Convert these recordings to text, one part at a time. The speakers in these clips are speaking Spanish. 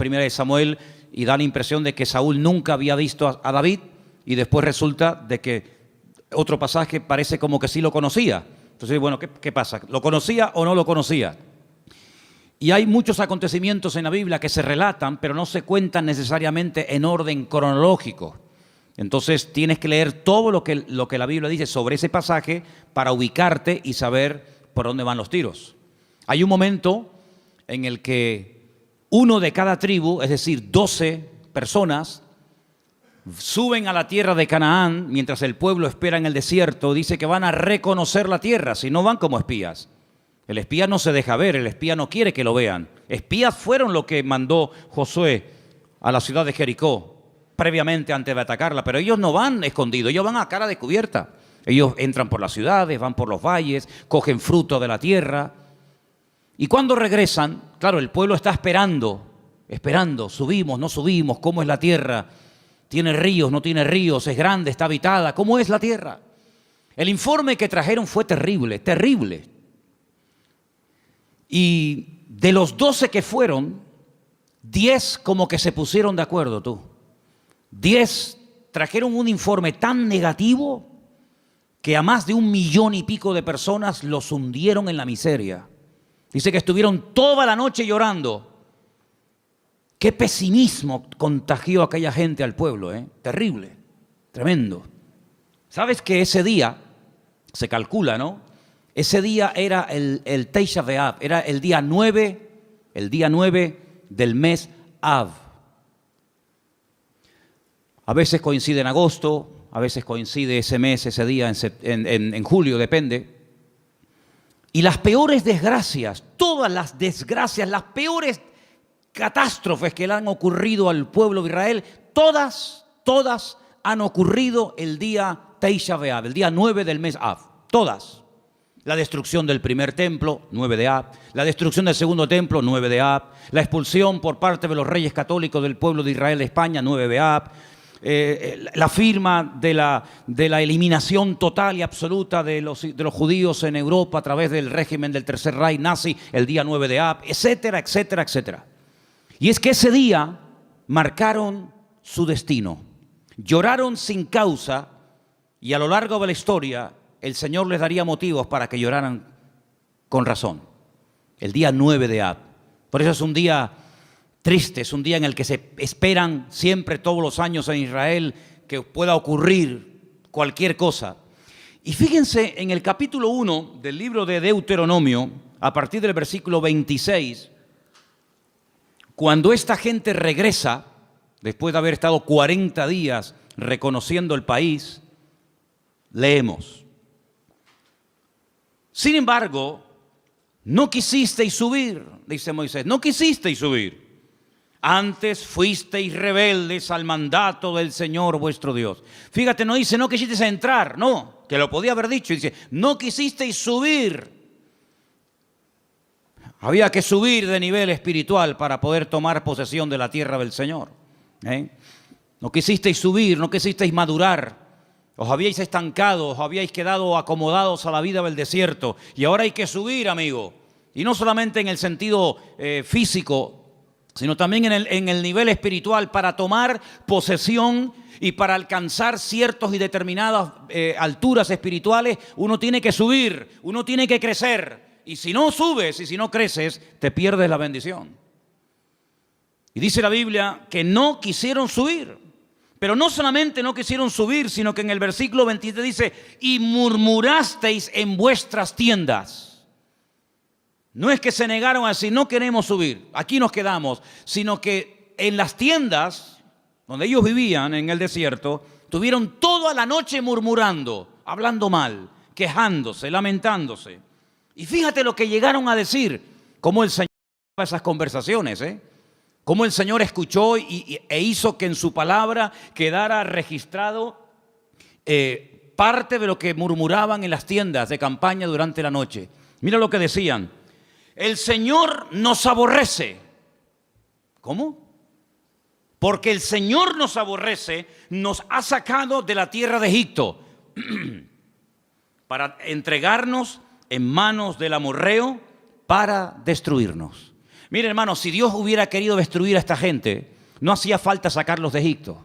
primera de Samuel y da la impresión de que Saúl nunca había visto a David, y después resulta de que otro pasaje parece como que sí lo conocía. Entonces, bueno, ¿qué pasa? ¿Lo conocía o no lo conocía? Y hay muchos acontecimientos en la Biblia que se relatan, pero no se cuentan necesariamente en orden cronológico. Entonces tienes que leer todo lo que la Biblia dice sobre ese pasaje para ubicarte y saber por dónde van los tiros. Hay un momento en el que uno de cada tribu, es decir, 12 personas, suben a la tierra de Canaán mientras el pueblo espera en el desierto. Dice que van a reconocer la tierra, si no van como espías. El espía no se deja ver, el espía no quiere que lo vean. Espías fueron lo que mandó Josué a la ciudad de Jericó previamente antes de atacarla, pero ellos no van escondidos, ellos van a cara descubierta. Ellos entran por las ciudades, van por los valles, cogen fruto de la tierra. Y cuando regresan, claro, el pueblo está esperando, subimos, no subimos, ¿cómo es la tierra? ¿Tiene ríos, no tiene ríos? ¿Es grande, está habitada? ¿Cómo es la tierra? El informe que trajeron fue terrible, terrible. Y de los 12 que fueron, 10 como que se pusieron de acuerdo, tú. 10 trajeron un informe tan negativo que a más de 1 millón y pico de personas los hundieron en la miseria. Dice que estuvieron toda la noche llorando. Qué pesimismo contagió a aquella gente al pueblo, ¿eh? Terrible, tremendo. ¿Sabes que ese día, se calcula, ¿no? Ese día era el Tisha B'Av, era el día 9 del mes Av. A veces coincide en agosto, a veces coincide ese mes, ese día en julio, depende. Y las peores desgracias, todas las desgracias, las peores catástrofes que le han ocurrido al pueblo de Israel, todas han ocurrido el día Tisha B'Av, el día 9 del mes Av, todas. La destrucción del primer templo, 9 de Av. La destrucción del segundo templo, 9 de Av. La expulsión por parte de los reyes católicos del pueblo de Israel de España, 9 de Av. La firma de la eliminación total y absoluta de los judíos en Europa a través del régimen del Tercer Reich nazi, el día 9 de Av, etcétera, etcétera, etcétera. Y es que ese día marcaron su destino. Lloraron sin causa y a lo largo de la historia el Señor les daría motivos para que lloraran con razón. El día 9 de Av. Por eso es un día triste, es un día en el que se esperan siempre todos los años en Israel que pueda ocurrir cualquier cosa. Y fíjense en el capítulo 1 del libro de Deuteronomio, a partir del versículo 26, cuando esta gente regresa, después de haber estado 40 días reconociendo el país, leemos. Sin embargo, no quisisteis subir, dice Moisés, no quisisteis subir. Antes fuisteis rebeldes al mandato del Señor vuestro Dios. Fíjate, no dice no quisisteis entrar, no, que lo podía haber dicho. Dice, no quisisteis subir. Había que subir de nivel espiritual para poder tomar posesión de la tierra del Señor. No quisisteis subir, no quisisteis madurar. Os habíais estancado, os habíais quedado acomodados a la vida del desierto. Y ahora hay que subir, amigo. Y no solamente en el sentido físico, sino también en el nivel espiritual, para tomar posesión y para alcanzar ciertas y determinadas alturas espirituales. Uno tiene que subir, uno tiene que crecer. Y si no subes y si no creces, te pierdes la bendición. Y dice la Biblia que no quisieron subir. Pero no solamente no quisieron subir, sino que en el versículo 27 dice, y murmurasteis en vuestras tiendas. No es que se negaron a decir, no queremos subir, aquí nos quedamos, sino que en las tiendas donde ellos vivían en el desierto, tuvieron toda la noche murmurando, hablando mal, quejándose, lamentándose. Y fíjate lo que llegaron a decir, cómo el Señor esas conversaciones, cómo el Señor escuchó e hizo que en su palabra quedara registrado parte de lo que murmuraban en las tiendas de campaña durante la noche. Mira lo que decían. El Señor nos aborrece. ¿Cómo? Porque el Señor nos aborrece, nos ha sacado de la tierra de Egipto para entregarnos en manos del amorreo para destruirnos. Mire, hermano, si Dios hubiera querido destruir a esta gente, no hacía falta sacarlos de Egipto.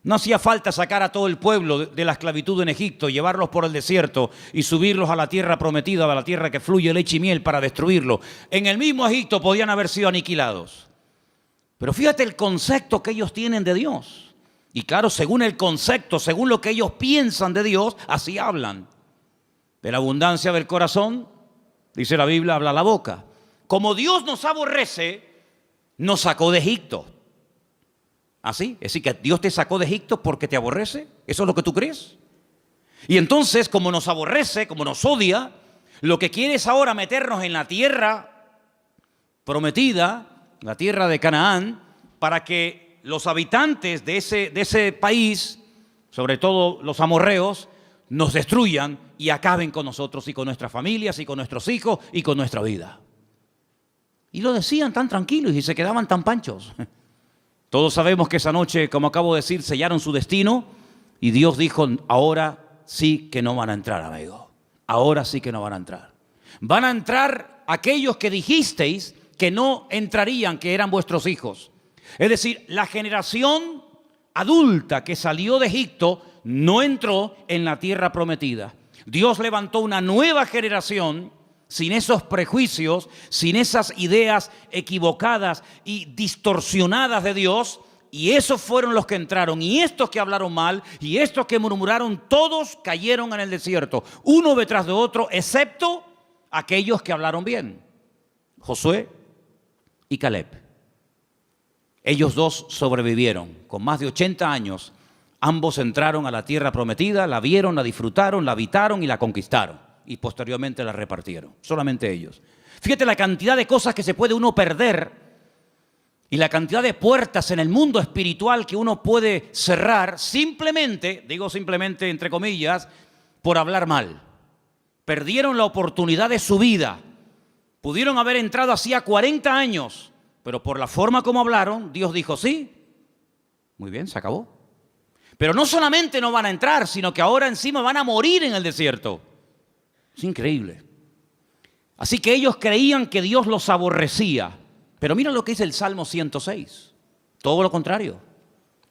No hacía falta sacar a todo el pueblo de la esclavitud en Egipto, llevarlos por el desierto y subirlos a la tierra prometida, a la tierra que fluye leche y miel, para destruirlo. En el mismo Egipto podían haber sido aniquilados. Pero fíjate el concepto que ellos tienen de Dios. Y claro, según el concepto, según lo que ellos piensan de Dios, así hablan. De la abundancia del corazón, dice la Biblia, habla la boca. Como Dios nos aborrece, nos sacó de Egipto. ¿Así? Es decir, que Dios te sacó de Egipto porque te aborrece. ¿Eso es lo que tú crees? Y entonces, como nos aborrece, como nos odia, lo que quiere es ahora meternos en la tierra prometida, la tierra de Canaán, para que los habitantes de ese país, sobre todo los amorreos, nos destruyan y acaben con nosotros y con nuestras familias y con nuestros hijos y con nuestra vida. Y lo decían tan tranquilos y se quedaban tan panchos. Todos sabemos que esa noche, como acabo de decir, sellaron su destino y Dios dijo, ahora sí que no van a entrar, amigo. Ahora sí que no van a entrar. Van a entrar aquellos que dijisteis que no entrarían, que eran vuestros hijos. Es decir, la generación adulta que salió de Egipto no entró en la tierra prometida. Dios levantó una nueva generación sin esos prejuicios, sin esas ideas equivocadas y distorsionadas de Dios, y esos fueron los que entraron, y estos que hablaron mal, y estos que murmuraron, todos cayeron en el desierto, uno detrás de otro, excepto aquellos que hablaron bien, Josué y Caleb. Ellos dos sobrevivieron, con más de 80 años, ambos entraron a la tierra prometida, la vieron, la disfrutaron, la habitaron y la conquistaron. Y posteriormente la repartieron, solamente ellos. Fíjate la cantidad de cosas que se puede uno perder y la cantidad de puertas en el mundo espiritual que uno puede cerrar simplemente, digo simplemente entre comillas, por hablar mal. Perdieron la oportunidad de su vida. Pudieron haber entrado hacía 40 años, pero por la forma como hablaron, Dios dijo sí. Muy bien, se acabó. Pero no solamente no van a entrar, sino que ahora encima van a morir en el desierto. Es increíble. Así que ellos creían que Dios los aborrecía. Pero mira lo que dice el Salmo 106. Todo lo contrario.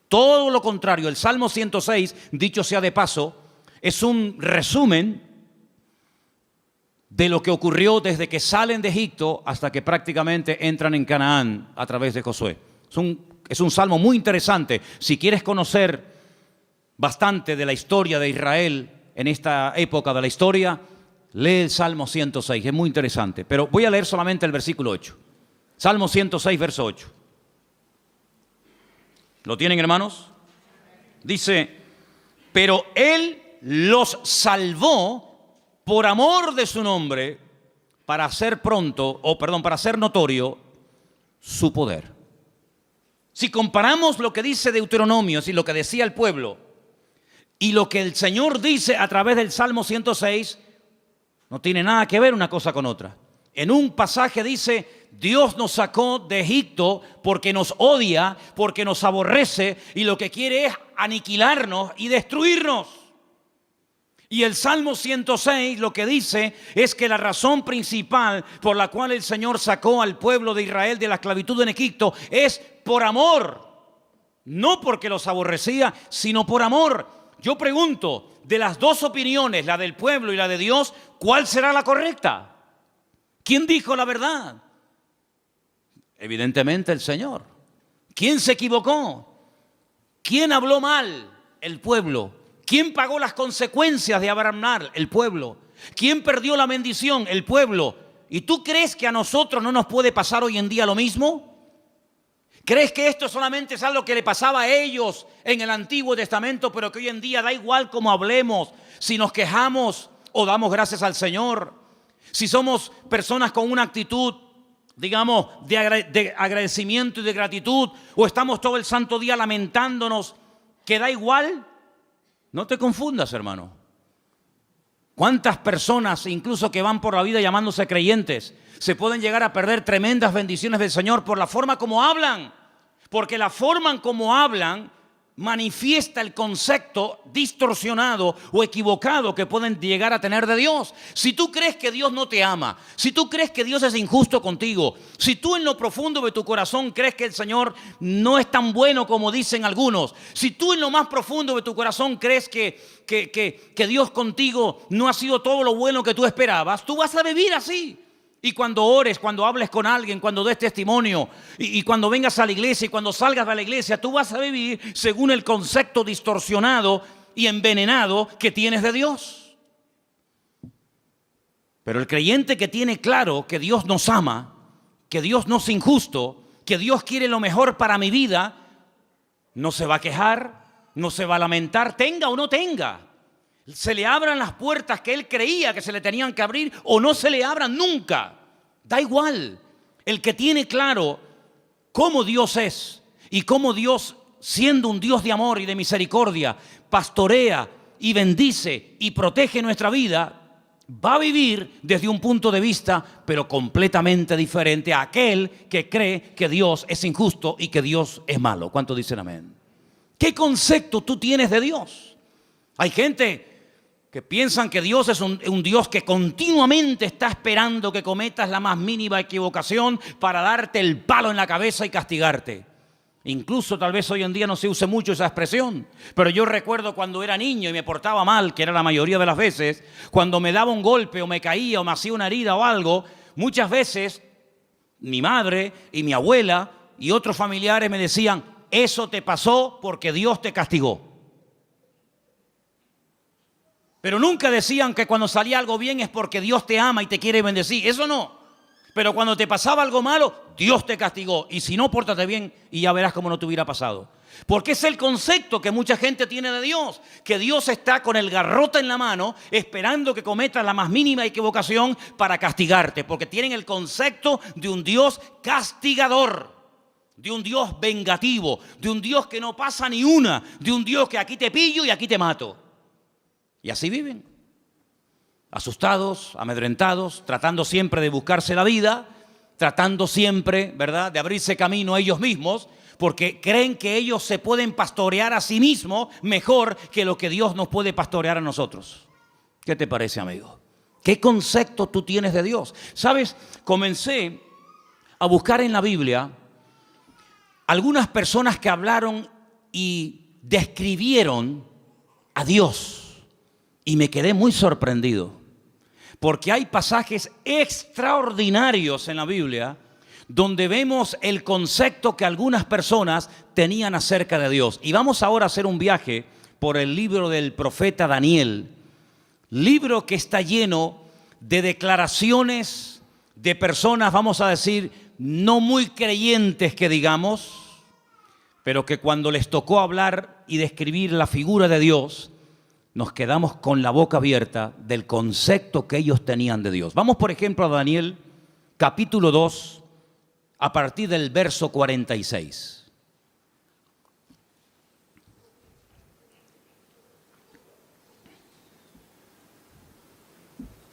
Todo lo contrario. El Salmo 106, dicho sea de paso, es un resumen de lo que ocurrió desde que salen de Egipto hasta que prácticamente entran en Canaán a través de Josué. Es un salmo muy interesante. Si quieres conocer bastante de la historia de Israel en esta época de la historia, lee el Salmo 106, es muy interesante. Pero voy a leer solamente el versículo 8. Salmo 106, verso 8. ¿Lo tienen, hermanos? Dice, pero Él los salvó por amor de su nombre, para hacer para hacer notorio su poder. Si comparamos lo que dice Deuteronomio, y lo que decía el pueblo, y lo que el Señor dice a través del Salmo 106, no tiene nada que ver una cosa con otra. En un pasaje dice, Dios nos sacó de Egipto porque nos odia, porque nos aborrece y lo que quiere es aniquilarnos y destruirnos. Y el Salmo 106 lo que dice es que la razón principal por la cual el Señor sacó al pueblo de Israel de la esclavitud en Egipto es por amor. No porque los aborrecía, sino por amor. Yo pregunto, de las dos opiniones, la del pueblo y la de Dios, ¿cuál será la correcta? ¿Quién dijo la verdad? Evidentemente el Señor. ¿Quién se equivocó? ¿Quién habló mal? El pueblo. ¿Quién pagó las consecuencias de hablar mal? El pueblo. ¿Quién perdió la bendición? El pueblo. ¿Y tú crees que a nosotros no nos puede pasar hoy en día lo mismo? ¿Crees que esto solamente es algo que le pasaba a ellos en el Antiguo Testamento, pero que hoy en día da igual cómo hablemos, si nos quejamos o damos gracias al Señor? Si somos personas con una actitud, digamos, de agradecimiento y de gratitud, o estamos todo el santo día lamentándonos, que da igual. No te confundas, hermano. ¿Cuántas personas, incluso que van por la vida llamándose creyentes, se pueden llegar a perder tremendas bendiciones del Señor por la forma como hablan? Porque la forma en como hablan manifiesta el concepto distorsionado o equivocado que pueden llegar a tener de Dios. Si tú crees que Dios no te ama, si tú crees que Dios es injusto contigo, si tú en lo profundo de tu corazón crees que el Señor no es tan bueno como dicen algunos, si tú en lo más profundo de tu corazón crees que Dios contigo no ha sido todo lo bueno que tú esperabas, tú vas a vivir así. Y cuando ores, cuando hables con alguien, cuando des testimonio y cuando vengas a la iglesia y cuando salgas de la iglesia, tú vas a vivir según el concepto distorsionado y envenenado que tienes de Dios. Pero el creyente que tiene claro que Dios nos ama, que Dios no es injusto, que Dios quiere lo mejor para mi vida, no se va a quejar, no se va a lamentar, tenga o no tenga. Se le abran las puertas que él creía que se le tenían que abrir o no se le abran nunca. Da igual. El que tiene claro cómo Dios es y cómo Dios, siendo un Dios de amor y de misericordia, pastorea y bendice y protege nuestra vida, va a vivir desde un punto de vista pero completamente diferente a aquel que cree que Dios es injusto y que Dios es malo. ¿Cuántos dicen amén? ¿Qué concepto tú tienes de Dios? Hay gente que piensan que Dios es un Dios que continuamente está esperando que cometas la más mínima equivocación para darte el palo en la cabeza y castigarte. Incluso tal vez hoy en día no se use mucho esa expresión, pero yo recuerdo cuando era niño y me portaba mal, que era la mayoría de las veces, cuando me daba un golpe o me caía o me hacía una herida o algo, muchas veces mi madre y mi abuela y otros familiares me decían, eso te pasó porque Dios te castigó. Pero nunca decían que cuando salía algo bien es porque Dios te ama y te quiere bendecir. Eso no. Pero cuando te pasaba algo malo, Dios te castigó. Y si no, pórtate bien y ya verás cómo no te hubiera pasado. Porque es el concepto que mucha gente tiene de Dios. Que Dios está con el garrote en la mano esperando que cometas la más mínima equivocación para castigarte. Porque tienen el concepto de un Dios castigador. De un Dios vengativo. De un Dios que no pasa ni una. De un Dios que aquí te pillo y aquí te mato. Y así viven, asustados, amedrentados, tratando siempre de buscarse la vida, tratando siempre, ¿verdad?, de abrirse camino a ellos mismos, porque creen que ellos se pueden pastorear a sí mismos mejor que lo que Dios nos puede pastorear a nosotros. ¿Qué te parece, amigo? ¿Qué concepto tú tienes de Dios? ¿Sabes? Comencé a buscar en la Biblia algunas personas que hablaron y describieron a Dios. Y me quedé muy sorprendido, porque hay pasajes extraordinarios en la Biblia donde vemos el concepto que algunas personas tenían acerca de Dios. Y vamos ahora a hacer un viaje por el libro del profeta Daniel, libro que está lleno de declaraciones de personas, vamos a decir, no muy creyentes que digamos, pero que cuando les tocó hablar y describir la figura de Dios, nos quedamos con la boca abierta del concepto que ellos tenían de Dios. Vamos, por ejemplo, a Daniel, capítulo 2, a partir del verso 46.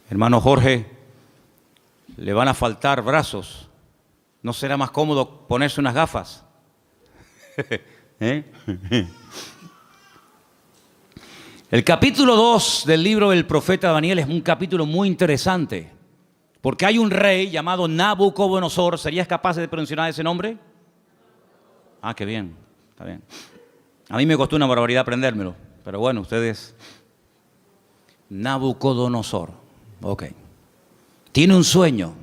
Hermano Jorge, le van a faltar brazos. ¿No será más cómodo ponerse unas gafas? ¿Eh? El capítulo 2 del libro del profeta Daniel es un capítulo muy interesante, porque hay un rey llamado Nabucodonosor. ¿Serías capaz de pronunciar ese nombre? Ah, qué bien, está bien. A mí me costó una barbaridad aprendérmelo, pero bueno, ustedes... Nabucodonosor, ok. Tiene un sueño,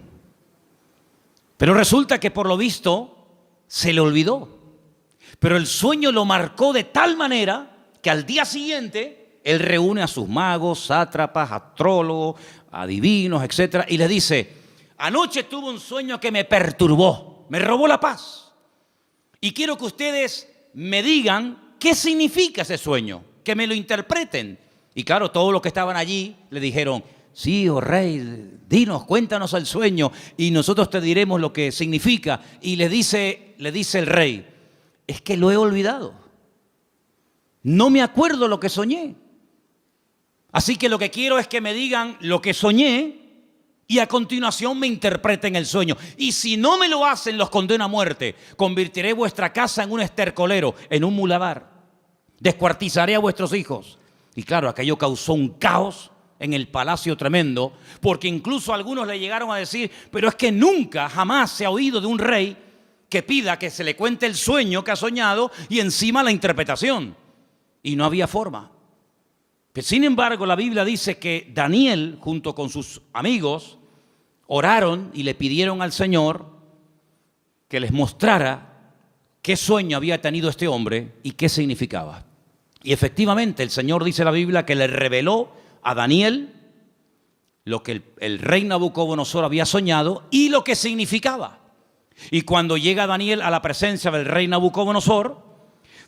pero resulta que por lo visto se le olvidó. Pero el sueño lo marcó de tal manera que al día siguiente... Él reúne a sus magos, sátrapas, astrólogos, adivinos, etc. Y les dice, anoche tuve un sueño que me perturbó, me robó la paz. Y quiero que ustedes me digan qué significa ese sueño, que me lo interpreten. Y claro, todos los que estaban allí le dijeron, sí, oh rey, dinos, cuéntanos el sueño y nosotros te diremos lo que significa. Y le dice el rey, es que lo he olvidado. No me acuerdo lo que soñé. Así que lo que quiero es que me digan lo que soñé y a continuación me interpreten el sueño. Y si no me lo hacen, los condeno a muerte. Convertiré vuestra casa en un estercolero, en un muladar. descuartizaré a vuestros hijos. Y claro, aquello causó un caos en el palacio tremendo, porque incluso algunos le llegaron a decir, pero es que nunca, jamás se ha oído de un rey que pida que se le cuente el sueño que ha soñado y encima la interpretación. Y no había forma. Pero sin embargo, la Biblia dice que Daniel, junto con sus amigos, oraron y le pidieron al Señor que les mostrara qué sueño había tenido este hombre y qué significaba. Y efectivamente, el Señor, dice la Biblia, que le reveló a Daniel lo que el rey Nabucodonosor había soñado y lo que significaba. Y cuando llega Daniel a la presencia del rey Nabucodonosor,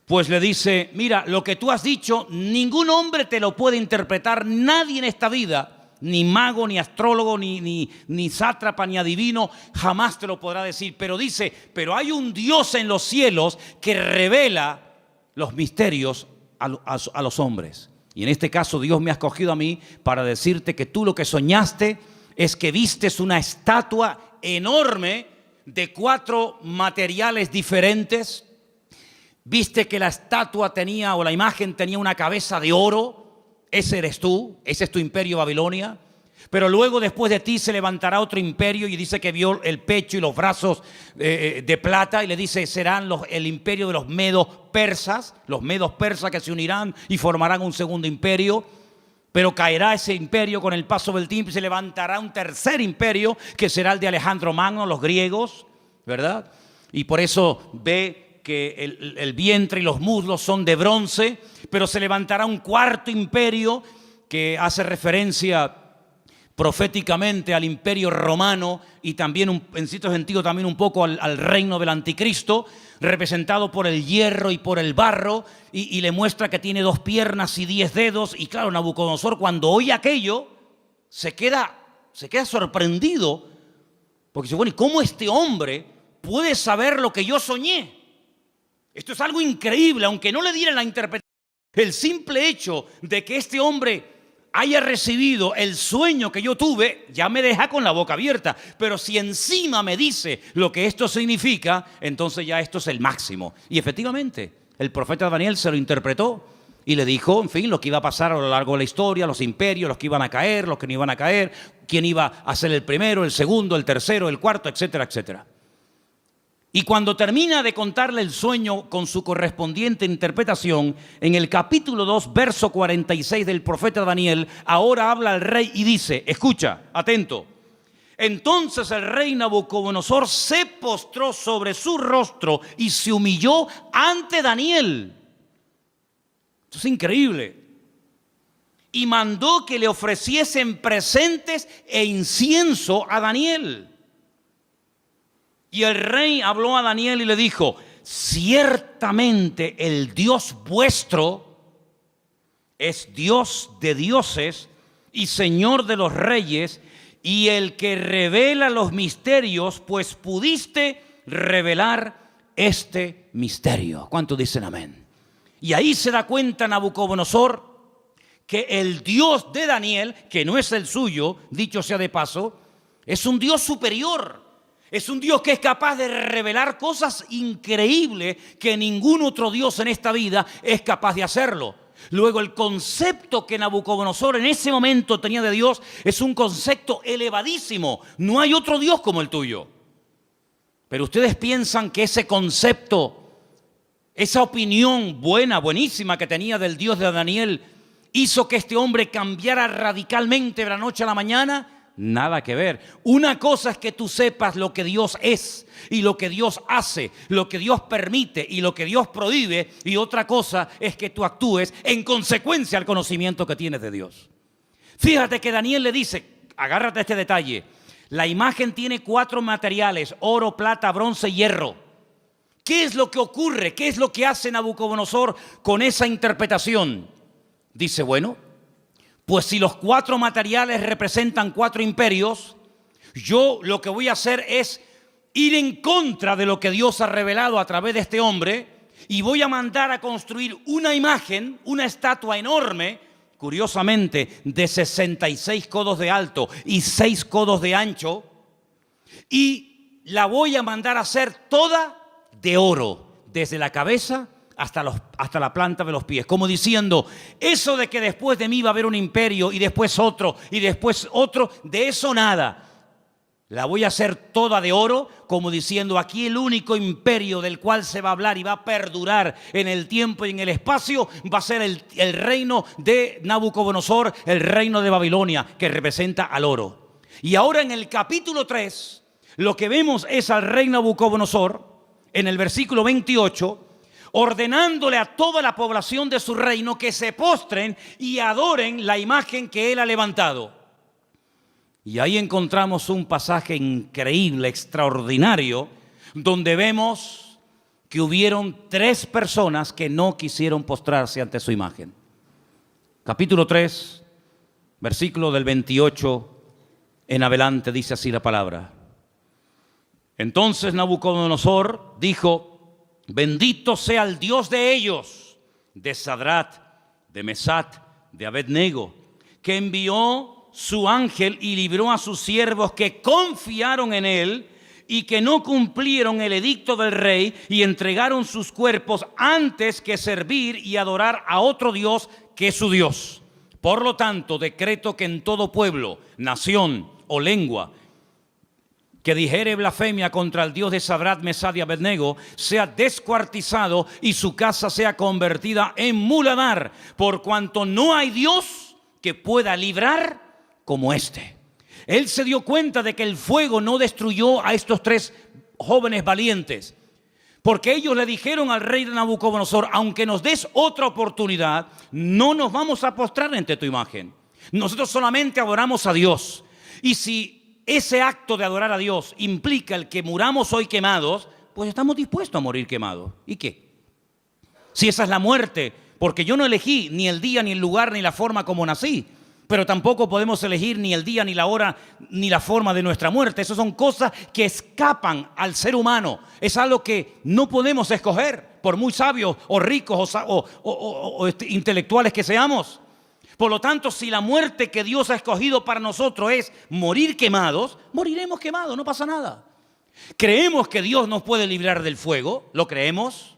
pues le dice, mira, lo que tú has dicho, ningún hombre te lo puede interpretar, nadie en esta vida, ni mago, ni astrólogo, ni sátrapa, ni adivino, jamás te lo podrá decir. Pero dice, pero hay un Dios en los cielos que revela los misterios a los hombres. Y en este caso Dios me ha escogido a mí para decirte que tú lo que soñaste es que vistes una estatua enorme de 4 materiales diferentes. Viste que la estatua tenía, o la imagen tenía una cabeza de oro. Ese eres tú, ese es tu imperio Babilonia. Pero luego después de ti se levantará otro imperio, y dice que vio el pecho y los brazos de plata, y le dice, serán el imperio de los medos persas que se unirán y formarán un segundo imperio. Pero caerá ese imperio con el paso del tiempo y se levantará un tercer imperio que será el de Alejandro Magno, los griegos, ¿verdad? Y por eso ve que el vientre y los muslos son de bronce, pero se levantará un cuarto imperio que hace referencia proféticamente al imperio romano y también en cierto sentido también un poco al reino del anticristo, representado por el hierro y por el barro, y le muestra que tiene 2 piernas y 10 dedos. Y claro, Nabucodonosor, cuando oye aquello, se queda sorprendido, porque dice, bueno, ¿y cómo este hombre puede saber lo que yo soñé? Esto es algo increíble, aunque no le dieran la interpretación. El simple hecho de que este hombre haya recibido el sueño que yo tuve, ya me deja con la boca abierta. Pero si encima me dice lo que esto significa, entonces ya esto es el máximo. Y efectivamente, el profeta Daniel se lo interpretó y le dijo, en fin, lo que iba a pasar a lo largo de la historia, los imperios, los que iban a caer, los que no iban a caer, quién iba a ser el primero, el segundo, el tercero, el cuarto, etcétera, etcétera. Y cuando termina de contarle el sueño con su correspondiente interpretación, en el capítulo 2, verso 46 del profeta Daniel, ahora habla al rey y dice, escucha, atento. Entonces el rey Nabucodonosor se postró sobre su rostro y se humilló ante Daniel. Esto es increíble. Y mandó que le ofreciesen presentes e incienso a Daniel. Y el rey habló a Daniel y le dijo, ciertamente el Dios vuestro es Dios de dioses y Señor de los reyes, y el que revela los misterios, pues pudiste revelar este misterio. ¿Cuántos dicen amén? Y ahí se da cuenta Nabucodonosor que el Dios de Daniel, que no es el suyo, dicho sea de paso, es un Dios superior. Es un Dios que es capaz de revelar cosas increíbles que ningún otro Dios en esta vida es capaz de hacerlo. Luego, el concepto que Nabucodonosor en ese momento tenía de Dios es un concepto elevadísimo. No hay otro Dios como el tuyo. Pero ustedes piensan que ese concepto, esa opinión buenísima que tenía del Dios de Daniel, hizo que este hombre cambiara radicalmente de la noche a la mañana. Nada que ver. Una cosa es que tú sepas lo que Dios es y lo que Dios hace, lo que Dios permite y lo que Dios prohíbe, y otra cosa es que tú actúes en consecuencia al conocimiento que tienes de Dios. Fíjate que Daniel le dice, agárrate a este detalle, la imagen tiene 4 materiales, oro, plata, bronce y hierro. ¿Qué es lo que ocurre? ¿Qué es lo que hace Nabucodonosor con esa interpretación? Dice, bueno, pues si los 4 materiales representan 4 imperios, yo lo que voy a hacer es ir en contra de lo que Dios ha revelado a través de este hombre, y voy a mandar a construir una imagen, una estatua enorme, curiosamente de 66 codos de alto y 6 codos de ancho, y la voy a mandar a hacer toda de oro, desde la cabeza hasta la planta de los pies, como diciendo, eso de que después de mí va a haber un imperio y después otro, de eso nada. La voy a hacer toda de oro, como diciendo, aquí el único imperio del cual se va a hablar y va a perdurar en el tiempo y en el espacio va a ser el reino de Nabucodonosor, el reino de Babilonia, que representa al oro. Y ahora en el capítulo 3, lo que vemos es al rey Nabucodonosor, en el versículo 28, ordenándole a toda la población de su reino que se postren y adoren la imagen que él ha levantado. Y ahí encontramos un pasaje increíble, extraordinario, donde vemos que hubieron 3 personas que no quisieron postrarse ante su imagen. Capítulo 3, versículo del 28 en adelante, dice así la palabra. Entonces Nabucodonosor dijo, bendito sea el Dios de ellos, de Sadrat, de Mesat, de Abednego, que envió su ángel y libró a sus siervos que confiaron en él y que no cumplieron el edicto del rey y entregaron sus cuerpos antes que servir y adorar a otro Dios que es su Dios. Por lo tanto, decreto que en todo pueblo, nación o lengua que dijere blasfemia contra el Dios de Sadrat, Mesad y Abednego sea descuartizado y su casa sea convertida en muladar, por cuanto no hay Dios que pueda librar como este. Él se dio cuenta de que el fuego no destruyó a estos 3 jóvenes valientes, porque ellos le dijeron al rey de Nabucodonosor, aunque nos des otra oportunidad, no nos vamos a postrar ante tu imagen. Nosotros solamente adoramos a Dios. Y si ese acto de adorar a Dios implica el que muramos hoy quemados, pues estamos dispuestos a morir quemados. ¿Y qué? Si esa es la muerte, porque yo no elegí ni el día, ni el lugar, ni la forma como nací. Pero tampoco podemos elegir ni el día, ni la hora, ni la forma de nuestra muerte. Esas son cosas que escapan al ser humano. Es algo que no podemos escoger, por muy sabios o ricos o intelectuales que seamos. Por lo tanto, si la muerte que Dios ha escogido para nosotros es morir quemados, moriremos quemados, no pasa nada. Creemos que Dios nos puede librar del fuego, lo creemos,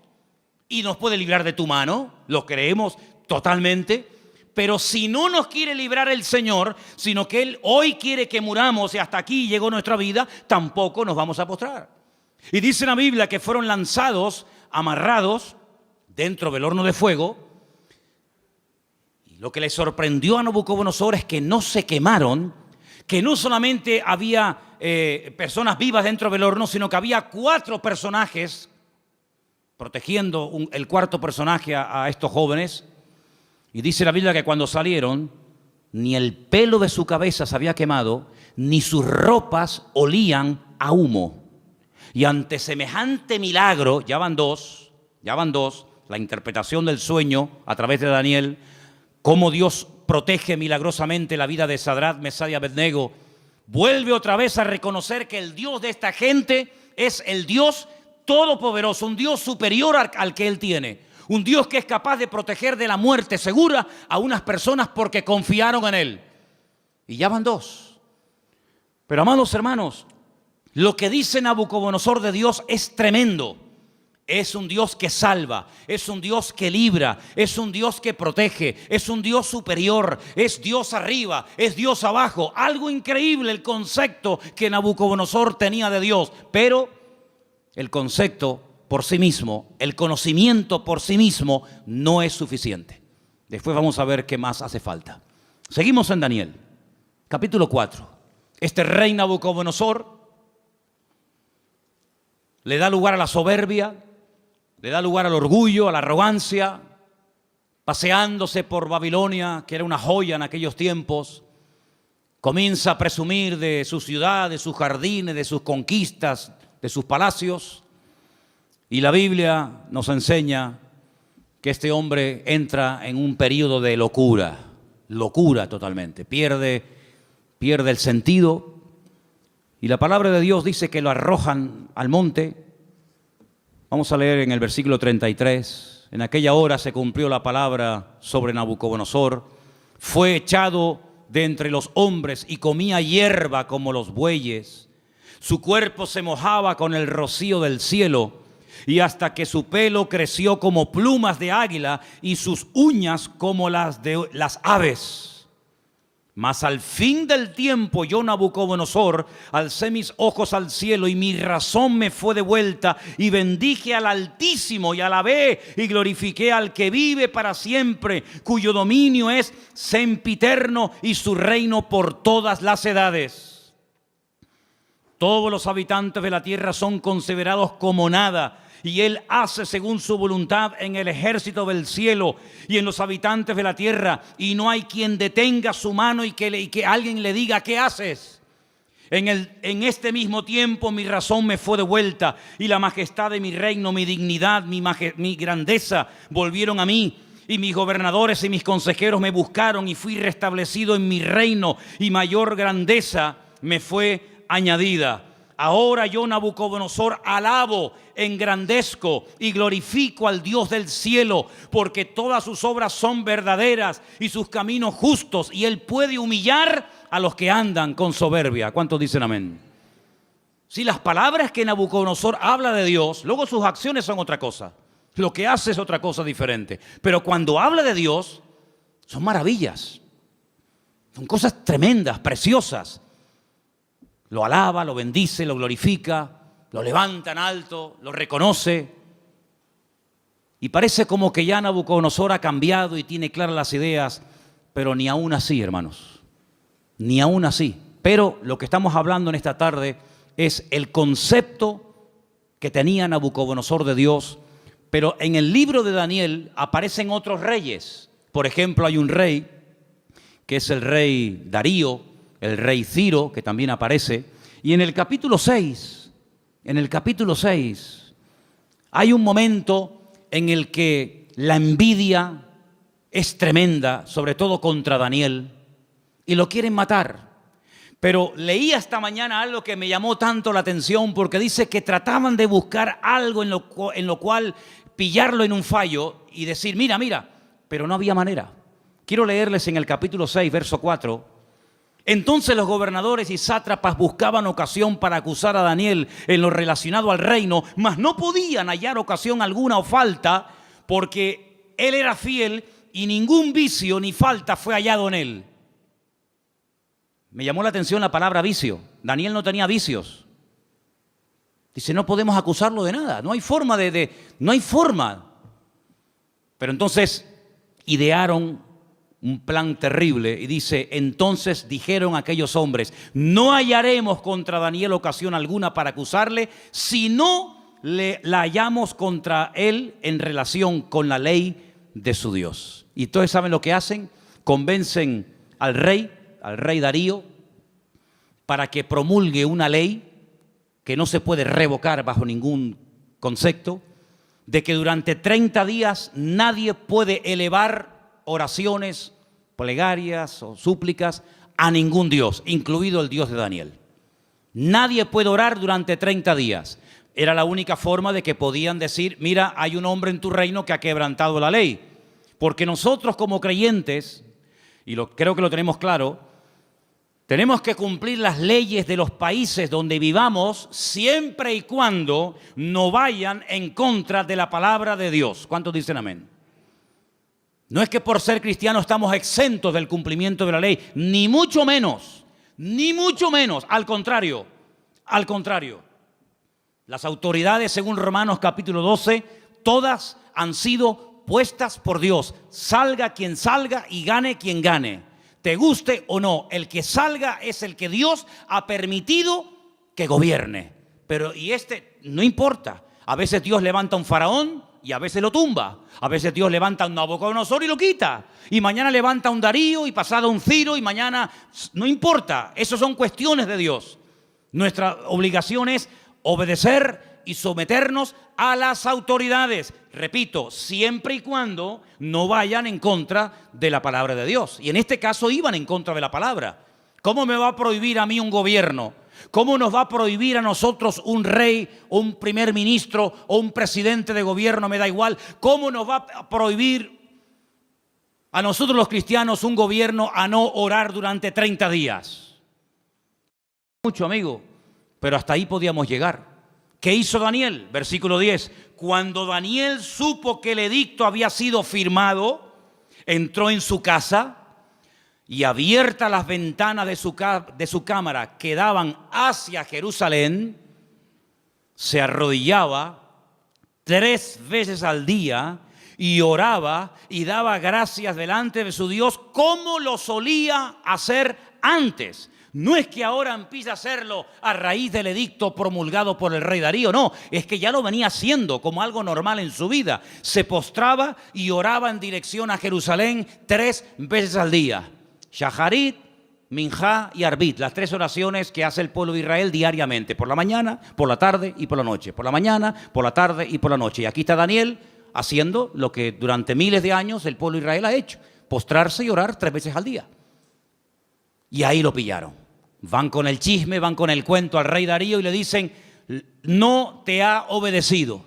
y nos puede librar de tu mano, lo creemos totalmente. Pero si no nos quiere librar el Señor, sino que Él hoy quiere que muramos y hasta aquí llegó nuestra vida, tampoco nos vamos a postrar. Y dice la Biblia que fueron lanzados, amarrados dentro del horno de fuego. Y lo que le sorprendió a Nabucodonosor es que no se quemaron, que no solamente había personas vivas dentro del horno, sino que había 4 personajes protegiendo el cuarto personaje a estos jóvenes. Y dice la Biblia que cuando salieron, ni el pelo de su cabeza se había quemado, ni sus ropas olían a humo. Y ante semejante milagro, ya van dos, la interpretación del sueño a través de Daniel, cómo Dios protege milagrosamente la vida de Sadrat, Mesad y Abednego, vuelve otra vez a reconocer que el Dios de esta gente es el Dios todopoderoso, un Dios superior al que Él tiene. Un Dios que es capaz de proteger de la muerte segura a unas personas porque confiaron en Él. Y ya van 2. Pero amados hermanos, lo que dice Nabucodonosor de Dios es tremendo. Es un Dios que salva, es un Dios que libra, es un Dios que protege, es un Dios superior, es Dios arriba, es Dios abajo. Algo increíble el concepto que Nabucodonosor tenía de Dios. Pero el concepto por sí mismo, el conocimiento por sí mismo no es suficiente. Después vamos a ver qué más hace falta. Seguimos en Daniel, capítulo 4. Este rey Nabucodonosor le da lugar a la soberbia, le da lugar al orgullo, a la arrogancia, paseándose por Babilonia, que era una joya en aquellos tiempos. Comienza a presumir de su ciudad, de sus jardines, de sus conquistas, de sus palacios. Y la Biblia nos enseña que este hombre entra en un periodo de locura totalmente. Pierde el sentido. Y la palabra de Dios dice que lo arrojan al monte. Vamos a leer en el versículo 33. En aquella hora se cumplió la palabra sobre Nabucodonosor. Fue echado de entre los hombres y comía hierba como los bueyes. Su cuerpo se mojaba con el rocío del cielo. y hasta que su pelo creció como plumas de águila y sus uñas como las de las aves. Mas al fin del tiempo yo, Nabucodonosor, alcé mis ojos al cielo y mi razón me fue devuelta y bendije al Altísimo y alabé y glorifiqué al que vive para siempre, cuyo dominio es sempiterno y su reino por todas las edades. Todos los habitantes de la tierra son considerados como nada, y Él hace según su voluntad en el ejército del cielo y en los habitantes de la tierra, y no hay quien detenga su mano y que alguien le diga: ¿qué haces? En este mismo tiempo mi razón me fue devuelta, y la majestad de mi reino, mi dignidad, mi grandeza volvieron a mí. Y mis gobernadores y mis consejeros me buscaron, y fui restablecido en mi reino, y mayor grandeza me fue añadida. Ahora yo, Nabucodonosor, alabo, engrandezco y glorifico al Dios del cielo, porque todas sus obras son verdaderas y sus caminos justos, y Él puede humillar a los que andan con soberbia. ¿Cuántos dicen amén? Si las palabras que Nabucodonosor habla de Dios, luego sus acciones son otra cosa. Lo que hace es otra cosa diferente. Pero cuando habla de Dios, son maravillas. Son cosas tremendas, preciosas. Lo alaba, lo bendice, lo glorifica, lo levanta en alto, lo reconoce. Y parece como que ya Nabucodonosor ha cambiado y tiene claras las ideas, pero ni aún así, hermanos, ni aún así. Pero lo que estamos hablando en esta tarde es el concepto que tenía Nabucodonosor de Dios. Pero en el libro de Daniel aparecen otros reyes. Por ejemplo, hay un rey que es el rey Darío, el rey Ciro, que también aparece. Y en el capítulo 6, hay un momento en el que la envidia es tremenda, sobre todo contra Daniel, y lo quieren matar. Pero leí esta mañana algo que me llamó tanto la atención, porque dice que trataban de buscar algo en lo cual pillarlo en un fallo y decir: mira, pero no había manera. Quiero leerles en el capítulo 6, verso 4. Entonces los gobernadores y sátrapas buscaban ocasión para acusar a Daniel en lo relacionado al reino, mas no podían hallar ocasión alguna o falta, porque él era fiel y ningún vicio ni falta fue hallado en él. Me llamó la atención la palabra vicio. Daniel no tenía vicios. Dice: no podemos acusarlo de nada, no hay forma no hay forma. Pero entonces idearon un plan terrible y dice: entonces dijeron aquellos hombres: no hallaremos contra Daniel ocasión alguna para acusarle, si no la hallamos contra él en relación con la ley de su Dios. Y todos saben lo que hacen: convencen al rey Darío, para que promulgue una ley que no se puede revocar bajo ningún concepto, de que durante 30 días nadie puede elevar oraciones, plegarias o súplicas a ningún Dios, incluido el Dios de Daniel. Nadie puede orar durante 30 días. Era la única forma de que podían decir: mira, hay un hombre en tu reino que ha quebrantado la ley. Porque nosotros como creyentes, y creo que lo tenemos claro, tenemos que cumplir las leyes de los países donde vivamos, siempre y cuando no vayan en contra de la palabra de Dios. ¿Cuántos dicen amén? No es que por ser cristianos estamos exentos del cumplimiento de la ley, ni mucho menos, al contrario. Las autoridades, según Romanos capítulo 12, todas han sido puestas por Dios. Salga quien salga y gane quien gane. Te guste o no, el que salga es el que Dios ha permitido que gobierne. Pero no importa. A veces Dios levanta un faraón y a veces lo tumba. A veces Dios levanta un Nabucodonosor y lo quita. Y mañana levanta un Darío y pasado un Ciro y mañana... No importa, esas son cuestiones de Dios. Nuestra obligación es obedecer y someternos a las autoridades. Repito, siempre y cuando no vayan en contra de la palabra de Dios. Y en este caso iban en contra de la palabra. ¿Cómo me va a prohibir a mí un gobierno? ¿Cómo nos va a prohibir a nosotros un rey, o un primer ministro o un presidente de gobierno? Me da igual. ¿Cómo nos va a prohibir a nosotros los cristianos un gobierno a no orar durante 30 días? Mucho, amigo, pero hasta ahí podíamos llegar. ¿Qué hizo Daniel? Versículo 10. cuando Daniel supo que el edicto había sido firmado, entró en su casa y abiertas las ventanas de su cámara que daban hacia Jerusalén, se arrodillaba 3 veces al día y oraba y daba gracias delante de su Dios como lo solía hacer antes. No es que ahora empiece a hacerlo a raíz del edicto promulgado por el rey Darío, no, es que ya lo venía haciendo como algo normal en su vida. Se postraba y oraba en dirección a Jerusalén 3 veces al día. Shaharit, Minjá y Arbit, las 3 oraciones que hace el pueblo de Israel diariamente, por la mañana, por la tarde y por la noche. Por la mañana, por la tarde y por la noche. Y aquí está Daniel haciendo lo que durante miles de años el pueblo de Israel ha hecho, postrarse y orar 3 veces al día. Y ahí lo pillaron. Van con el chisme, van con el cuento al rey Darío y le dicen: no te ha obedecido.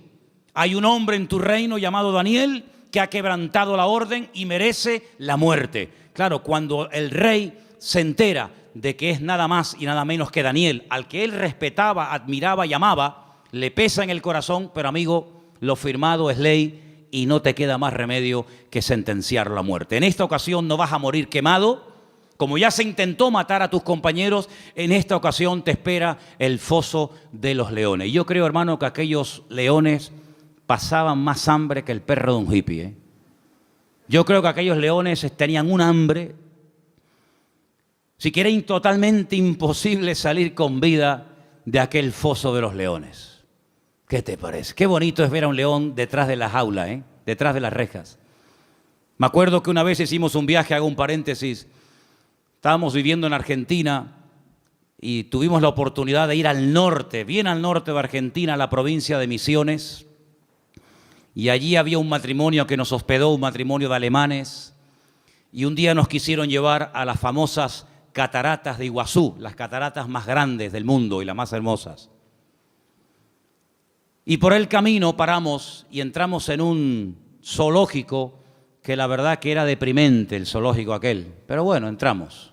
Hay un hombre en tu reino llamado Daniel que ha quebrantado la orden y merece la muerte. Claro, cuando el rey se entera de que es nada más y nada menos que Daniel, al que él respetaba, admiraba y amaba, le pesa en el corazón, pero amigo, lo firmado es ley y no te queda más remedio que sentenciarlo a muerte. En esta ocasión no vas a morir quemado. Como ya se intentó matar a tus compañeros, en esta ocasión te espera el foso de los leones. Y yo creo, hermano, que aquellos leones pasaban más hambre que el perro de un hippie. Yo creo que aquellos leones tenían un hambre, si que era totalmente imposible salir con vida de aquel foso de los leones. ¿Qué te parece? Qué bonito es ver a un león detrás de la jaula, detrás de las rejas. Me acuerdo que una vez hicimos un viaje, hago un paréntesis. Estábamos viviendo en Argentina y tuvimos la oportunidad de ir al norte, bien al norte de Argentina, a la provincia de Misiones. Y allí había un matrimonio que nos hospedó, un matrimonio de alemanes. Y un día nos quisieron llevar a las famosas cataratas de Iguazú, las cataratas más grandes del mundo y las más hermosas. Y por el camino paramos y entramos en un zoológico que la verdad que era deprimente, el zoológico aquel. Pero bueno, entramos.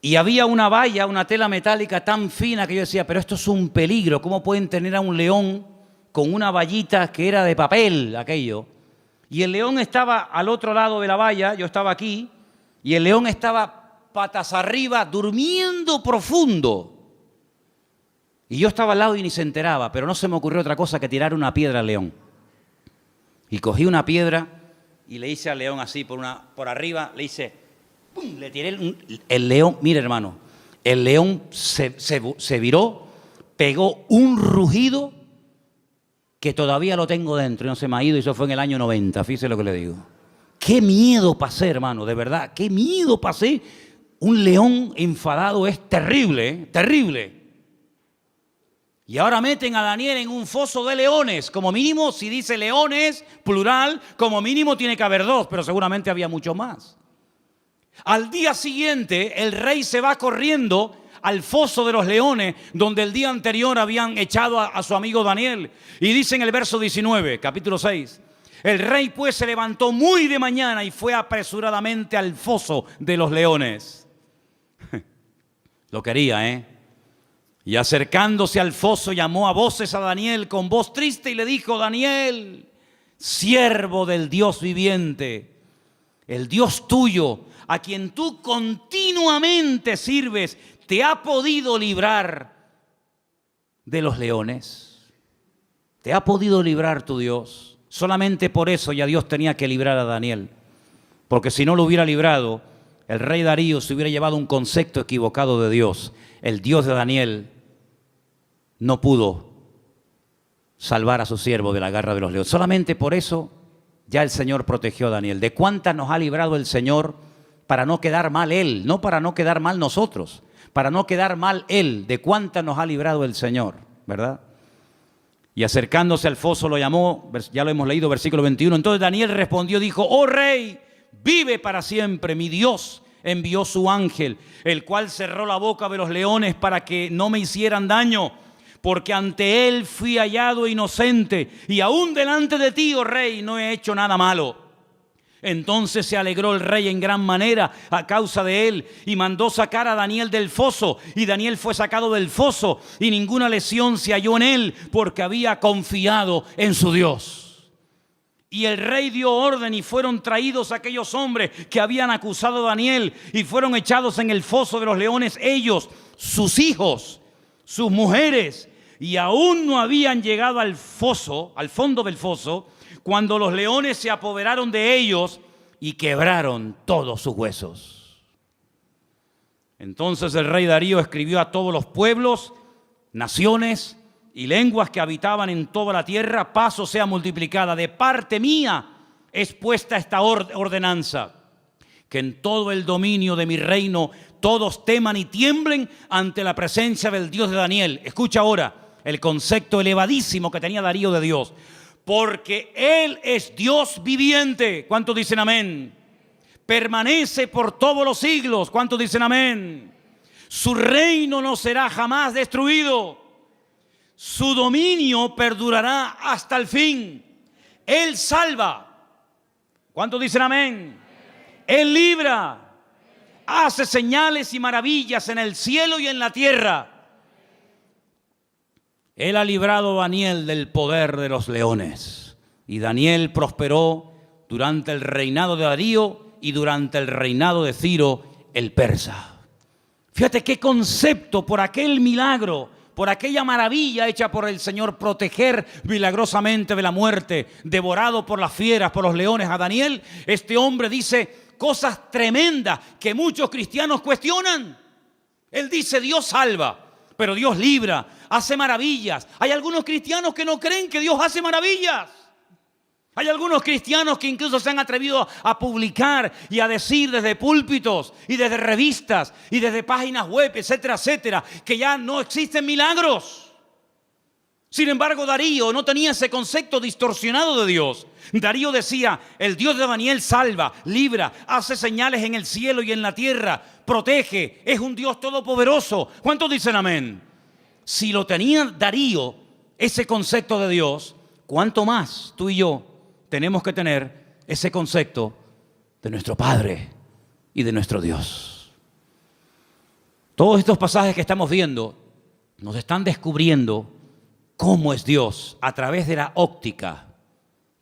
Y había una valla, una tela metálica tan fina que yo decía, pero esto es un peligro. ¿Cómo pueden tener a un león con una vallita que era de papel, aquello? Y el león estaba al otro lado de la valla, yo estaba aquí, y el león estaba patas arriba, durmiendo profundo. Y yo estaba al lado y ni se enteraba, pero no se me ocurrió otra cosa que tirar una piedra al león. Y cogí una piedra y le hice al león así por arriba, le hice, ¡pum!, le tiré el león. Mire, hermano, el león se viró, pegó un rugido que todavía lo tengo dentro y no se me ha ido, y eso fue en el año 90, fíjese lo que le digo. Qué miedo pasé, hermano, de verdad, qué miedo pasé. Un león enfadado es terrible, terrible. Y ahora meten a Daniel en un foso de leones. Como mínimo, si dice leones, plural, como mínimo tiene que haber 2, pero seguramente había mucho más. Al día siguiente, el rey se va corriendo al foso de los leones, donde el día anterior habían echado a su amigo Daniel. Y dice en el verso 19, capítulo 6, el rey pues se levantó muy de mañana y fue apresuradamente al foso de los leones. Lo quería, Y acercándose al foso llamó a voces a Daniel con voz triste y le dijo: Daniel, siervo del Dios viviente, el Dios tuyo, a quien tú continuamente sirves, ¿te ha podido librar de los leones? ¿Te ha podido librar tu Dios? Solamente por eso ya Dios tenía que librar a Daniel, porque si no lo hubiera librado, el rey Darío se hubiera llevado un concepto equivocado de Dios. El Dios de Daniel no pudo salvar a su siervo de la garra de los leones. Solamente por eso ya el Señor protegió a Daniel. ¿De cuántas nos ha librado el Señor para no quedar mal Él? No para no quedar mal nosotros, para no quedar mal Él. ¿De cuántas nos ha librado el Señor? ¿Verdad? Y acercándose al foso lo llamó, ya lo hemos leído, versículo 21. Entonces Daniel respondió, dijo: oh rey, vive para siempre, mi Dios envió su ángel, el cual cerró la boca de los leones para que no me hicieran daño, porque ante él fui hallado inocente, y aún delante de ti, oh rey, no he hecho nada malo. Entonces se alegró el rey en gran manera a causa de él y mandó sacar a Daniel del foso. Y Daniel fue sacado del foso y ninguna lesión se halló en él porque había confiado en su Dios. Y el rey dio orden y fueron traídos aquellos hombres que habían acusado a Daniel y fueron echados en el foso de los leones ellos, sus hijos, sus mujeres, y aún no habían llegado al foso, al fondo del foso, cuando los leones se apoderaron de ellos y quebraron todos sus huesos. Entonces el rey Darío escribió a todos los pueblos, naciones y lenguas que habitaban en toda la tierra: paz os sea multiplicada. De parte mía es puesta esta ordenanza, que en todo el dominio de mi reino todos teman y tiemblen ante la presencia del Dios de Daniel. Escucha ahora el concepto elevadísimo que tenía Darío de Dios. Porque Él es Dios viviente. ¿Cuántos dicen amén? Permanece por todos los siglos. ¿Cuántos dicen amén? Su reino no será jamás destruido. Su dominio perdurará hasta el fin. Él salva. ¿Cuántos dicen amén? Él libra. Hace señales y maravillas en el cielo y en la tierra. Él ha librado a Daniel del poder de los leones. Y Daniel prosperó durante el reinado de Darío y durante el reinado de Ciro el persa. Fíjate qué concepto por aquel milagro, por aquella maravilla hecha por el Señor, proteger milagrosamente de la muerte, devorado por las fieras, por los leones a Daniel. Este hombre dice cosas tremendas que muchos cristianos cuestionan. Él dice: Dios salva, pero Dios libra, hace maravillas. Hay algunos cristianos que no creen que Dios hace maravillas. Hay algunos cristianos que incluso se han atrevido a publicar y a decir desde púlpitos y desde revistas y desde páginas web, etcétera, etcétera, que ya no existen milagros. Sin embargo, Darío no tenía ese concepto distorsionado de Dios. Darío decía: el Dios de Daniel salva, libra, hace señales en el cielo y en la tierra, protege, es un Dios todopoderoso. ¿Cuántos dicen amén? Si lo tenía Darío, ese concepto de Dios, ¿cuánto más tú y yo tenemos que tener ese concepto de nuestro Padre y de nuestro Dios? Todos estos pasajes que estamos viendo nos están descubriendo cómo es Dios a través de la óptica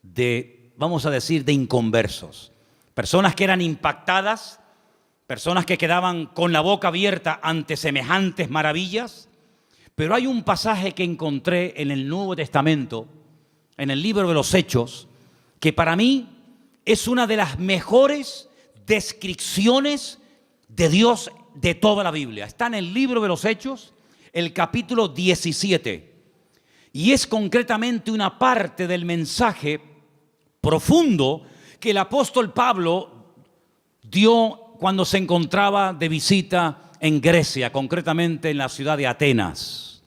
de, vamos a decir, de inconversos. Personas que eran impactadas, personas que quedaban con la boca abierta ante semejantes maravillas. Pero hay un pasaje que encontré en el Nuevo Testamento, en el libro de los Hechos, que para mí es una de las mejores descripciones de Dios de toda la Biblia. Está en el libro de los Hechos, el capítulo 17. Y es concretamente una parte del mensaje profundo que el apóstol Pablo dio cuando se encontraba de visita en Grecia, concretamente en la ciudad de Atenas.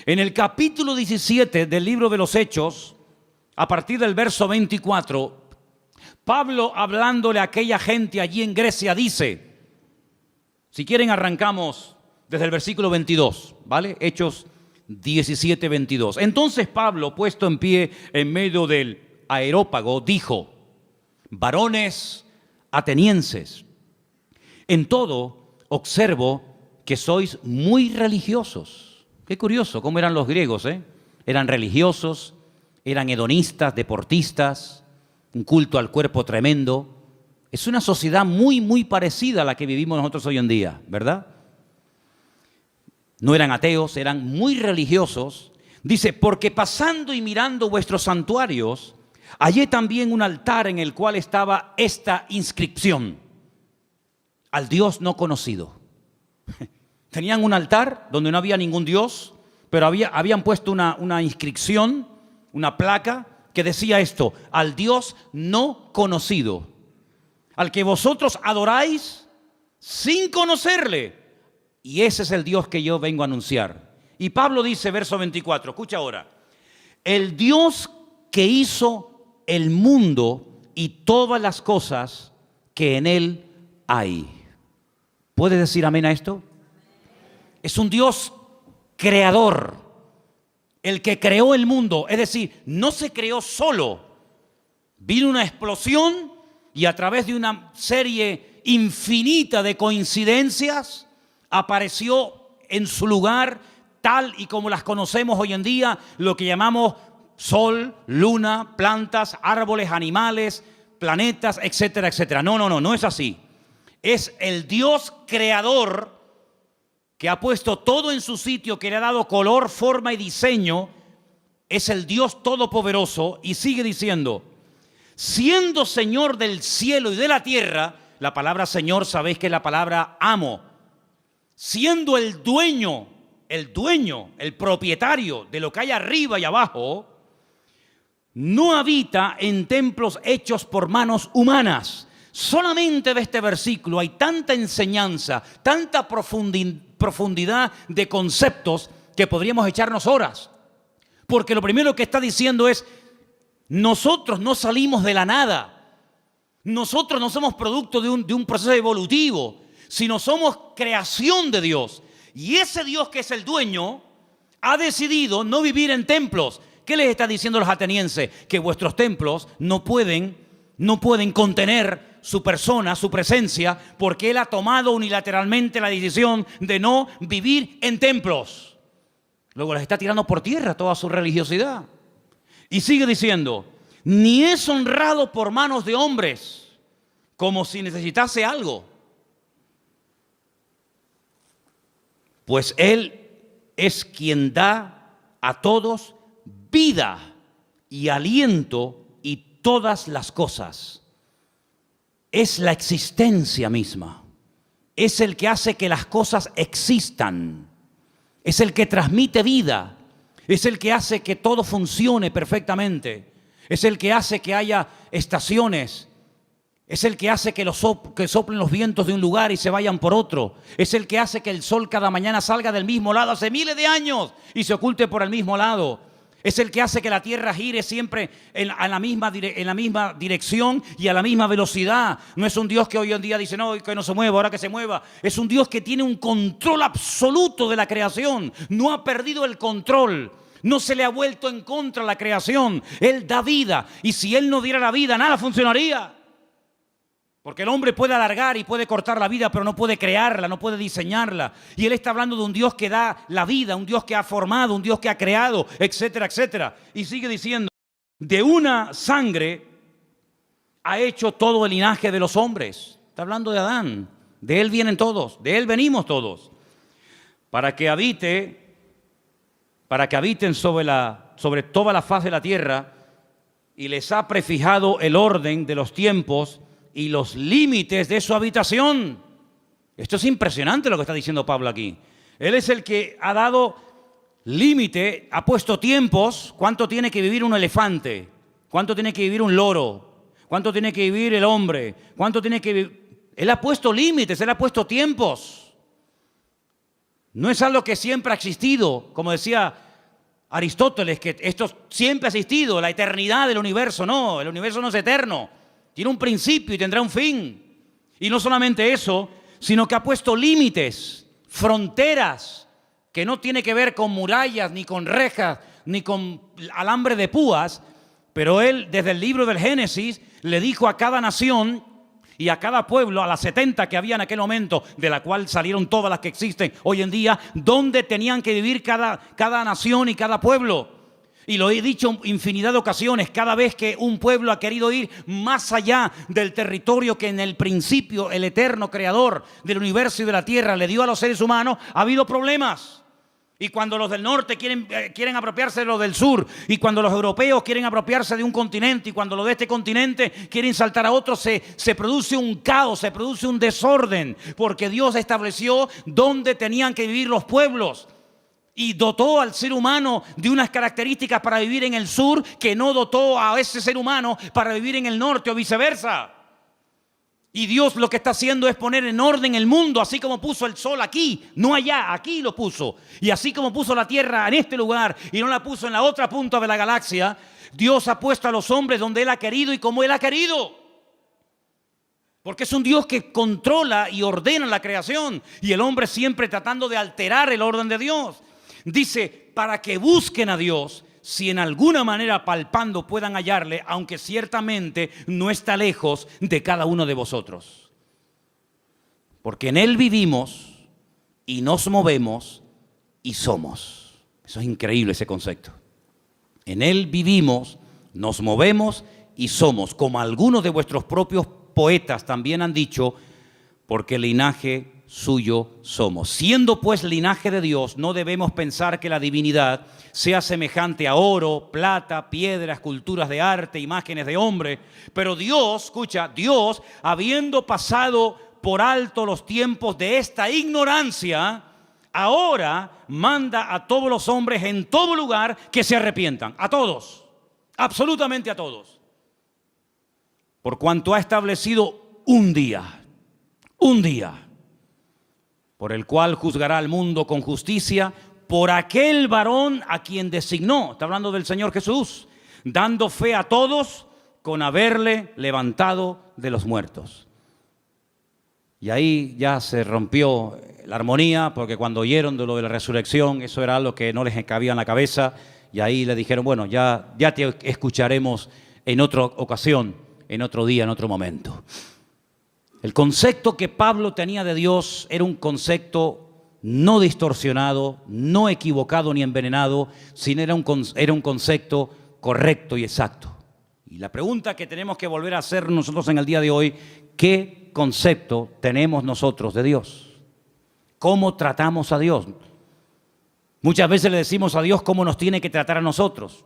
En el capítulo 17 del libro de los Hechos, a partir del verso 24, Pablo, hablándole a aquella gente allí en Grecia, dice, si quieren arrancamos desde el versículo 22, ¿vale? Hechos 17, 22. Entonces Pablo, puesto en pie en medio del Areópago, dijo: varones atenienses, en todo observo que sois muy religiosos. Qué curioso cómo eran los griegos, ¿eh? Eran religiosos, eran hedonistas, deportistas, un culto al cuerpo tremendo. Es una sociedad muy, muy parecida a la que vivimos nosotros hoy en día, ¿verdad? No eran ateos, eran muy religiosos. Dice, porque pasando y mirando vuestros santuarios, hallé también un altar en el cual estaba esta inscripción: al Dios no conocido. Tenían un altar donde no había ningún Dios, pero habían puesto una inscripción, una placa que decía esto: al Dios no conocido, al que vosotros adoráis sin conocerle. Y ese es el Dios que yo vengo a anunciar. Y Pablo dice, verso 24, escucha ahora: el Dios que hizo el mundo y todas las cosas que en él hay. ¿Puedes decir amén a esto? Es un Dios creador, el que creó el mundo. Es decir, no se creó solo. Vino una explosión y a través de una serie infinita de coincidencias apareció en su lugar, tal y como las conocemos hoy en día, lo que llamamos sol, luna, plantas, árboles, animales, planetas, etcétera, etcétera. No es así. Es el Dios creador que ha puesto todo en su sitio, que le ha dado color, forma y diseño. Es el Dios todopoderoso, y sigue diciendo, siendo Señor del cielo y de la tierra. La palabra Señor, sabéis que es la palabra amo. Siendo el dueño, el propietario de lo que hay arriba y abajo, no habita en templos hechos por manos humanas. Solamente de este versículo hay tanta enseñanza, tanta profundidad de conceptos que podríamos echarnos horas. Porque lo primero que está diciendo es, nosotros no salimos de la nada. Nosotros no somos producto de un proceso evolutivo, sino somos creación de Dios. Y ese Dios que es el dueño ha decidido no vivir en templos. ¿Qué les está diciendo los atenienses? Que vuestros templos no pueden contener su persona, su presencia, porque Él ha tomado unilateralmente la decisión de no vivir en templos. Luego les está tirando por tierra toda su religiosidad. Y sigue diciendo, ni es honrado por manos de hombres, como si necesitase algo. Pues Él es quien da a todos vida y aliento y todas las cosas. Es la existencia misma. Es el que hace que las cosas existan. Es el que transmite vida. Es el que hace que todo funcione perfectamente. Es el que hace que haya estaciones. Es el que hace que soplen los vientos de un lugar y se vayan por otro. Es el que hace que el sol cada mañana salga del mismo lado hace miles de años y se oculte por el mismo lado. Es el que hace que la tierra gire siempre en la misma dirección y a la misma velocidad. No es un Dios que hoy en día dice, no, que no se mueva, ahora que se mueva. Es un Dios que tiene un control absoluto de la creación. No ha perdido el control. No se le ha vuelto en contra la creación. Él da vida. Y si Él no diera la vida, nada funcionaría. Porque el hombre puede alargar y puede cortar la vida, pero no puede crearla, no puede diseñarla. Y Él está hablando de un Dios que da la vida, un Dios que ha formado, un Dios que ha creado, etcétera, etcétera. Y sigue diciendo, de una sangre ha hecho todo el linaje de los hombres. Está hablando de Adán. De Él vienen todos, de Él venimos todos. Para que habiten sobre toda la faz de la tierra, y les ha prefijado el orden de los tiempos y los límites de su habitación. Esto es impresionante lo que está diciendo Pablo aquí. Él es el que ha dado límite, ha puesto tiempos. ¿Cuánto tiene que vivir un elefante? ¿Cuánto tiene que vivir un loro? ¿Cuánto tiene que vivir el hombre? ¿Cuánto tiene que vivir? Él ha puesto límites, Él ha puesto tiempos. No es algo que siempre ha existido, como decía Aristóteles, que esto siempre ha existido, la eternidad del universo. No, el universo no es eterno. Tiene un principio y tendrá un fin. Y no solamente eso, sino que ha puesto límites, fronteras, que no tiene que ver con murallas, ni con rejas, ni con alambre de púas. Pero Él, desde el libro del Génesis, le dijo a cada nación y a cada pueblo, a las 70 que había en aquel momento, de la cual salieron todas las que existen hoy en día, dónde tenían que vivir cada nación y cada pueblo. Y lo he dicho infinidad de ocasiones, cada vez que un pueblo ha querido ir más allá del territorio que en el principio el eterno creador del universo y de la tierra le dio a los seres humanos, ha habido problemas. Y cuando los del norte quieren apropiarse de los del sur, y cuando los europeos quieren apropiarse de un continente, y cuando los de este continente quieren saltar a otro, se produce un caos, se produce un desorden, porque Dios estableció dónde tenían que vivir los pueblos. Y dotó al ser humano de unas características para vivir en el sur que no dotó a ese ser humano para vivir en el norte o viceversa. Y Dios lo que está haciendo es poner en orden el mundo, así como puso el sol aquí, no allá, aquí lo puso. Y así como puso la tierra en este lugar y no la puso en la otra punta de la galaxia, Dios ha puesto a los hombres donde Él ha querido y como Él ha querido. Porque es un Dios que controla y ordena la creación, y el hombre siempre tratando de alterar el orden de Dice, para que busquen a Dios, si en alguna manera palpando puedan hallarle, aunque ciertamente no está lejos de cada uno de vosotros. Porque en Él vivimos y nos movemos y somos. Eso es increíble, ese concepto. En Él vivimos, nos movemos y somos, como algunos de vuestros propios poetas también han dicho, porque linaje suyo somos. Siendo pues linaje de Dios, no debemos pensar que la divinidad sea semejante a oro, plata, piedra, esculturas de arte, imágenes de hombre. Pero Dios, escucha, Dios, habiendo pasado por alto los tiempos de esta ignorancia, ahora manda a todos los hombres en todo lugar que se arrepientan. A todos, absolutamente a todos. Por cuanto ha establecido un día, por el cual juzgará al mundo con justicia, por aquel varón a quien designó, está hablando del Señor Jesús, dando fe a todos con haberle levantado de los muertos. Y ahí ya se rompió la armonía, porque cuando oyeron de lo de la resurrección, eso era algo que no les cabía en la cabeza, y ahí le dijeron, bueno, ya te escucharemos en otra ocasión, en otro día, en otro momento. El concepto que Pablo tenía de Dios era un concepto no distorsionado, no equivocado ni envenenado, sino era un concepto correcto y exacto. Y la pregunta que tenemos que volver a hacer nosotros en el día de hoy, ¿qué concepto tenemos nosotros de Dios? ¿Cómo tratamos a Dios? Muchas veces le decimos a Dios cómo nos tiene que tratar a nosotros.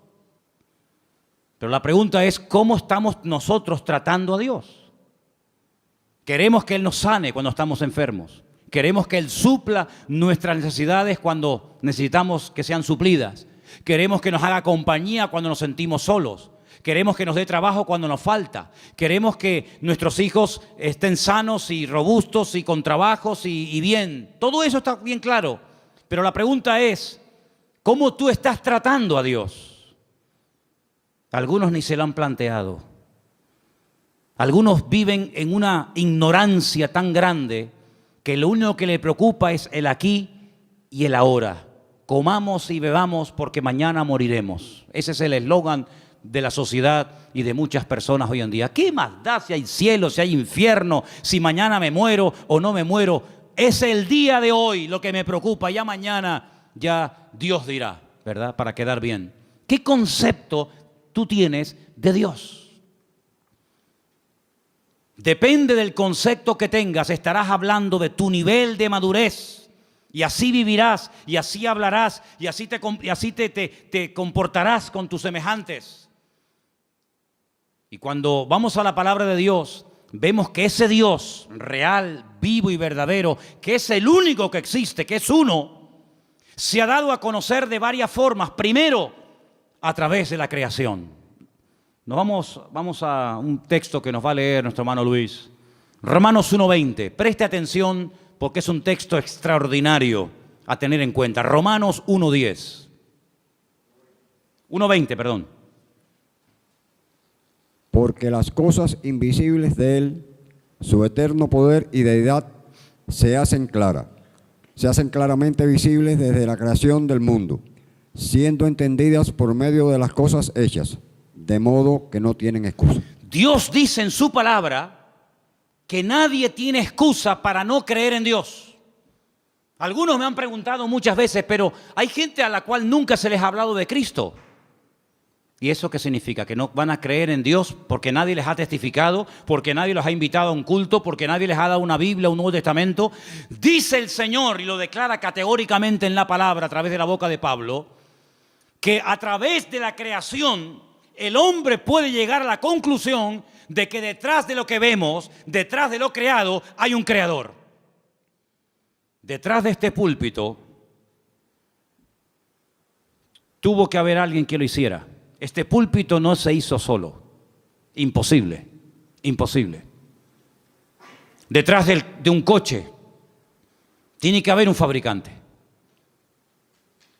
Pero la pregunta es, ¿cómo estamos nosotros tratando a Dios? Queremos que Él nos sane cuando estamos enfermos. Queremos que Él supla nuestras necesidades cuando necesitamos que sean suplidas. Queremos que nos haga compañía cuando nos sentimos solos. Queremos que nos dé trabajo cuando nos falta. Queremos que nuestros hijos estén sanos y robustos y con trabajos y bien. Todo eso está bien claro. Pero la pregunta es, ¿cómo tú estás tratando a Dios? Algunos ni se lo han planteado. Algunos viven en una ignorancia tan grande que lo único que le preocupa es el aquí y el ahora. Comamos y bebamos porque mañana moriremos. Ese es el eslogan de la sociedad y de muchas personas hoy en día. ¿Qué más da si hay cielo, si hay infierno, si mañana me muero o no me muero? Es el día de hoy lo que me preocupa. Ya mañana ya Dios dirá, ¿verdad? Para quedar bien. ¿Qué concepto tú tienes de Dios? Depende del concepto que tengas, estarás hablando de tu nivel de madurez. Y así vivirás, y así hablarás, y así te comportarás con tus semejantes. Y cuando vamos a la palabra de Dios, vemos que ese Dios real, vivo y verdadero, que es el único que existe, que es uno, se ha dado a conocer de varias formas. Primero, a través de la creación. Vamos a un texto que nos va a leer nuestro hermano Luis. Romanos 1:20. Preste atención porque es un texto extraordinario a tener en cuenta. Romanos 1:10. 1:20, perdón. Porque las cosas invisibles de Él, su eterno poder y deidad, se hacen claramente visibles desde la creación del mundo, siendo entendidas por medio de las cosas hechas, de modo que no tienen excusa. Dios dice en su palabra que nadie tiene excusa para no creer en Dios. Algunos me han preguntado muchas veces, pero hay gente a la cual nunca se les ha hablado de Cristo. ¿Y eso qué significa? ¿Que no van a creer en Dios porque nadie les ha testificado, porque nadie los ha invitado a un culto, porque nadie les ha dado una Biblia, un Nuevo Testamento? Dice el Señor, y lo declara categóricamente en la palabra a través de la boca de Pablo, que a través de la creación el hombre puede llegar a la conclusión de que detrás de lo que vemos, detrás de lo creado, hay un creador. Detrás de este púlpito tuvo que haber alguien que lo hiciera. Este púlpito no se hizo solo. Imposible, imposible. Detrás de un coche tiene que haber un fabricante.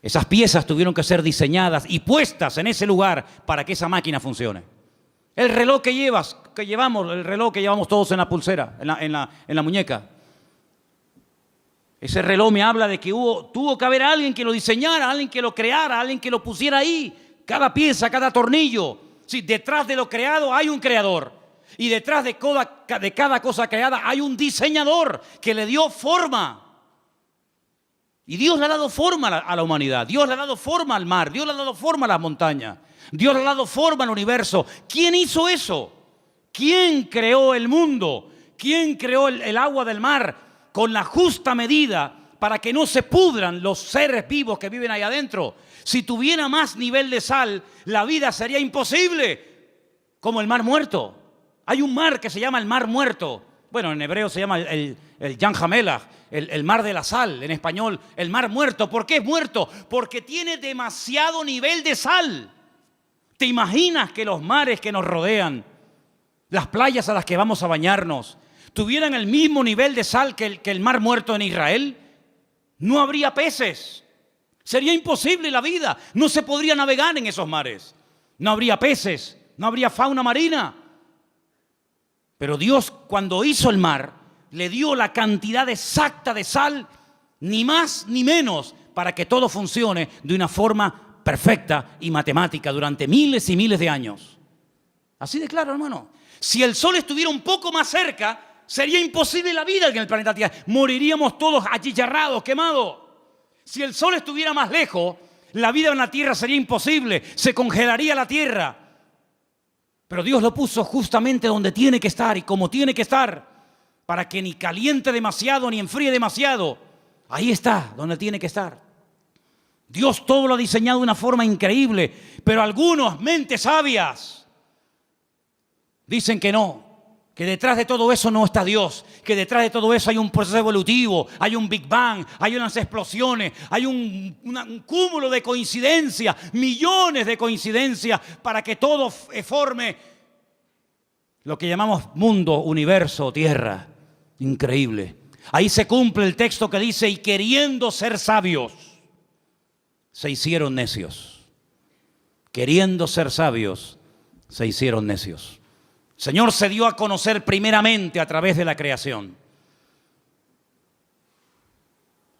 Esas piezas tuvieron que ser diseñadas y puestas en ese lugar para que esa máquina funcione. El reloj que llevamos todos en la pulsera, en la muñeca. Ese reloj me habla de que tuvo que haber alguien que lo diseñara, alguien que lo creara, alguien que lo pusiera ahí. cada pieza, cada tornillo. Sí, detrás de lo creado hay un creador. Y detrás de cada cosa creada hay un diseñador que le dio forma. Y Dios le ha dado forma a la humanidad. Dios le ha dado forma al mar. Dios le ha dado forma a las montañas. Dios le ha dado forma al universo. ¿Quién hizo eso? ¿Quién creó el mundo? ¿Quién creó el agua del mar con la justa medida para que no se pudran los seres vivos que viven ahí adentro? Si tuviera más nivel de sal, la vida sería imposible, como el mar muerto. Hay un mar que se llama el mar muerto. Bueno, en hebreo se llama el Yam HaMelach, el mar de la sal. En español, el mar muerto. ¿Por qué es muerto? Porque tiene demasiado nivel de sal. ¿Te imaginas que los mares que nos rodean, las playas a las que vamos a bañarnos, tuvieran el mismo nivel de sal que el mar muerto en Israel? No habría peces. Sería imposible la vida. No se podría navegar en esos mares. No habría peces, no habría fauna marina. Pero Dios, cuando hizo el mar, le dio la cantidad exacta de sal, ni más ni menos, para que todo funcione de una forma perfecta y matemática durante miles y miles de años. Así de claro, hermano. Si el sol estuviera un poco más cerca, sería imposible la vida en el planeta Tierra. Moriríamos todos achicharrados, quemados. Si el sol estuviera más lejos, la vida en la Tierra sería imposible. Se congelaría la Tierra. Pero Dios lo puso justamente donde tiene que estar y como tiene que estar, para que ni caliente demasiado ni enfríe demasiado. Ahí está, donde tiene que estar. Dios todo lo ha diseñado de una forma increíble, pero algunos, mentes sabias, dicen que no, que detrás de todo eso no está Dios, que detrás de todo eso hay un proceso evolutivo, hay un Big Bang, hay unas explosiones, hay un cúmulo de coincidencias, millones de coincidencias para que todo forme lo que llamamos mundo, universo, tierra. Increíble. Ahí se cumple el texto que dice: y queriendo ser sabios, se hicieron necios. Queriendo ser sabios, se hicieron necios. El Señor se dio a conocer primeramente a través de la creación.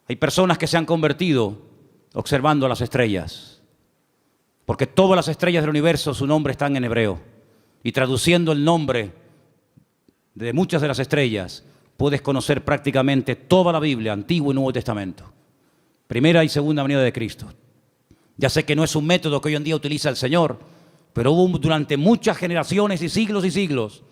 Hay personas que se han convertido observando las estrellas, porque todas las estrellas del universo, su nombre están en hebreo. Y traduciendo el nombre de muchas de las estrellas, puedes conocer prácticamente toda la Biblia, Antiguo y Nuevo Testamento. Primera y segunda venida de Cristo. Ya sé que no es un método que hoy en día utiliza el Señor, pero hubo durante muchas generaciones y siglos,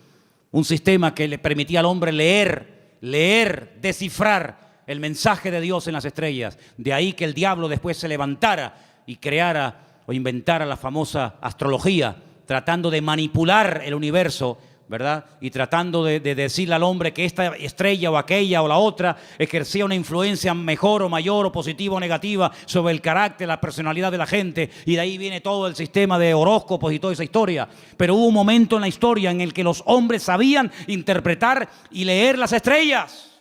un sistema que le permitía al hombre leer, descifrar el mensaje de Dios en las estrellas. De ahí que el diablo después se levantara y creara o inventara la famosa astrología, tratando de manipular el universo, ¿verdad? Y tratando de decirle al hombre que esta estrella o aquella o la otra ejercía una influencia mejor o mayor o positiva o negativa sobre el carácter, la personalidad de la gente. Y de ahí viene todo el sistema de horóscopos y toda esa historia. Pero hubo un momento en la historia en el que los hombres sabían interpretar y leer las estrellas.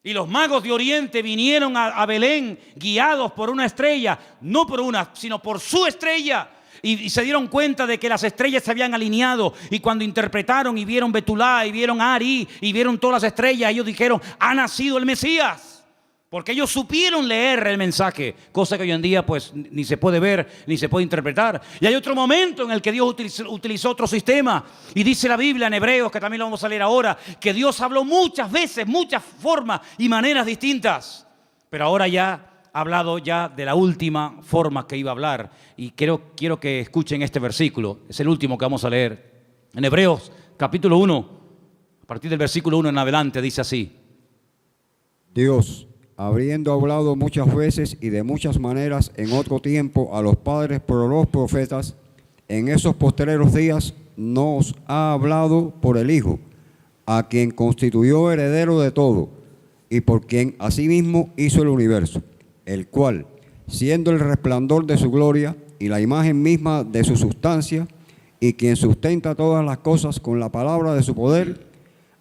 Y los magos de Oriente vinieron a Belén guiados por una estrella, no por una, sino por su estrella. Y se dieron cuenta de que las estrellas se habían alineado. Y cuando interpretaron y vieron Betulá y vieron Ari y vieron todas las estrellas, ellos dijeron: ha nacido el Mesías. Porque ellos supieron leer el mensaje, cosa que hoy en día pues ni se puede ver ni se puede interpretar. Y hay otro momento en el que Dios utilizó otro sistema. Y dice la Biblia en Hebreos, que también lo vamos a leer ahora, que Dios habló muchas veces, muchas formas y maneras distintas. Pero ahora ya ha hablado ya de la última forma que iba a hablar. Y quiero que escuchen este versículo. Es el último que vamos a leer. En Hebreos capítulo 1, a partir del versículo 1 en adelante, dice así: Dios, habiendo hablado muchas veces y de muchas maneras en otro tiempo a los padres por los profetas, en esos postreros días nos ha hablado por el Hijo, a quien constituyó heredero de todo, y por quien asimismo hizo el universo, el cual, siendo el resplandor de su gloria y la imagen misma de su sustancia, y quien sustenta todas las cosas con la palabra de su poder,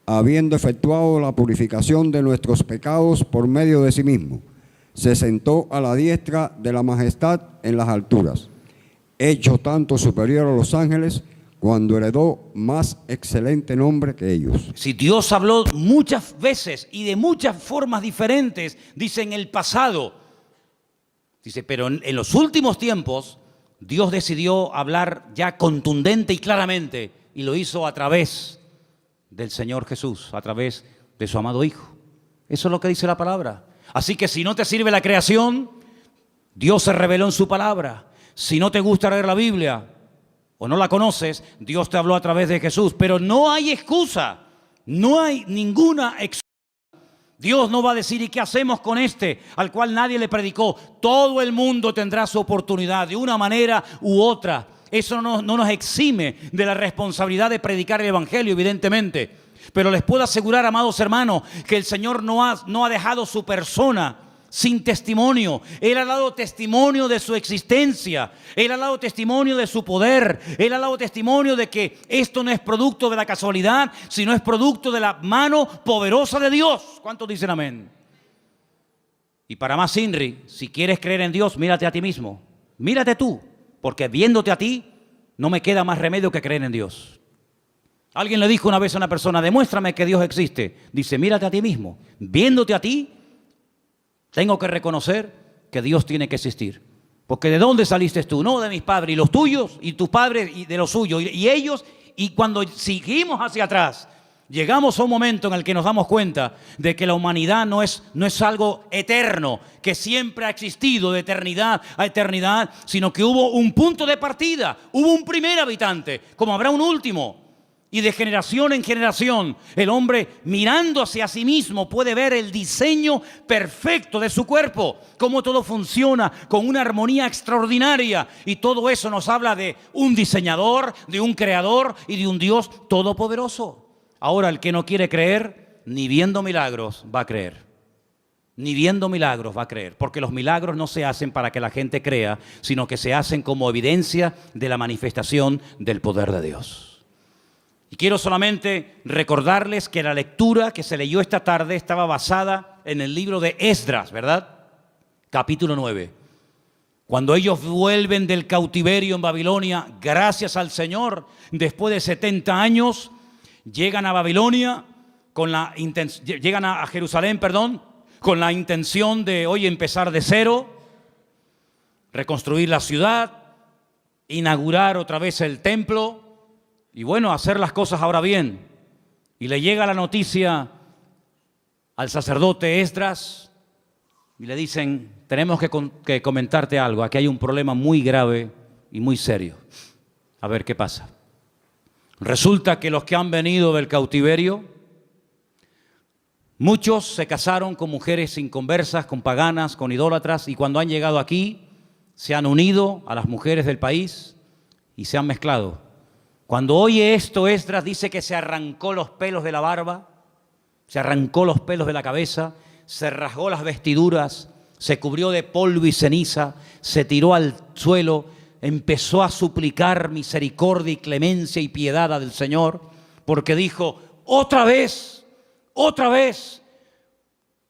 habiendo efectuado la purificación de nuestros pecados por medio de sí mismo, se sentó a la diestra de la majestad en las alturas, hecho tanto superior a los ángeles, cuando heredó más excelente nombre que ellos. Si Dios habló muchas veces y de muchas formas diferentes, dice en el pasado, dice, pero en los últimos tiempos Dios decidió hablar ya contundente y claramente, y lo hizo a través del Señor Jesús, a través de su amado Hijo. Eso es lo que dice la palabra. Así que si no te sirve la creación, Dios se reveló en su palabra. Si no te gusta leer la Biblia o no la conoces, Dios te habló a través de Jesús. Pero no hay excusa, no hay ninguna excusa. Dios no va a decir, ¿y qué hacemos con este al cual nadie le predicó? Todo el mundo tendrá su oportunidad de una manera u otra. Eso no nos exime de la responsabilidad de predicar el Evangelio, evidentemente. Pero les puedo asegurar, amados hermanos, que el Señor no ha dejado su persona sin testimonio. Él ha dado testimonio de su existencia. Él ha dado testimonio de su poder. Él ha dado testimonio de que esto no es producto de la casualidad, sino es producto de la mano poderosa de Dios. ¿Cuántos dicen amén? Y para más INRI, si quieres creer en Dios, mírate a ti mismo. Mírate tú, porque viéndote a ti, no me queda más remedio que creer en Dios. Alguien le dijo una vez a una persona, demuéstrame que Dios existe. Dice, mírate a ti mismo. Viéndote a ti, tengo que reconocer que Dios tiene que existir. Porque ¿de dónde saliste tú? No de mis padres, y los tuyos, y tus padres, y de los suyos, y ellos. Y cuando seguimos hacia atrás, llegamos a un momento en el que nos damos cuenta de que la humanidad no es algo eterno, que siempre ha existido de eternidad a eternidad, sino que hubo un punto de partida, hubo un primer habitante, como habrá un último. Y de generación en generación, el hombre mirando hacia sí mismo puede ver el diseño perfecto de su cuerpo, cómo todo funciona con una armonía extraordinaria. Y todo eso nos habla de un diseñador, de un creador y de un Dios todopoderoso. Ahora, el que no quiere creer, ni viendo milagros va a creer. Ni viendo milagros va a creer, porque los milagros no se hacen para que la gente crea, sino que se hacen como evidencia de la manifestación del poder de Dios. Y quiero solamente recordarles que la lectura que se leyó esta tarde estaba basada en el libro de Esdras, ¿verdad? Capítulo 9. Cuando ellos vuelven del cautiverio en Babilonia, gracias al Señor, después de 70 años, llegan a Babilonia, llegan a Jerusalén, con la intención de hoy empezar de cero, reconstruir la ciudad, inaugurar otra vez el templo, y bueno, hacer las cosas ahora bien. Y le llega la noticia al sacerdote Esdras y le dicen, tenemos que comentarte algo, aquí hay un problema muy grave y muy serio. A ver qué pasa. Resulta que los que han venido del cautiverio, muchos se casaron con mujeres inconversas, con paganas, con idólatras, y cuando han llegado aquí, se han unido a las mujeres del país y se han mezclado. Cuando oye esto, Esdras dice que se arrancó los pelos de la barba, se arrancó los pelos de la cabeza, se rasgó las vestiduras, se cubrió de polvo y ceniza, se tiró al suelo, empezó a suplicar misericordia y clemencia y piedad del Señor, porque dijo, otra vez,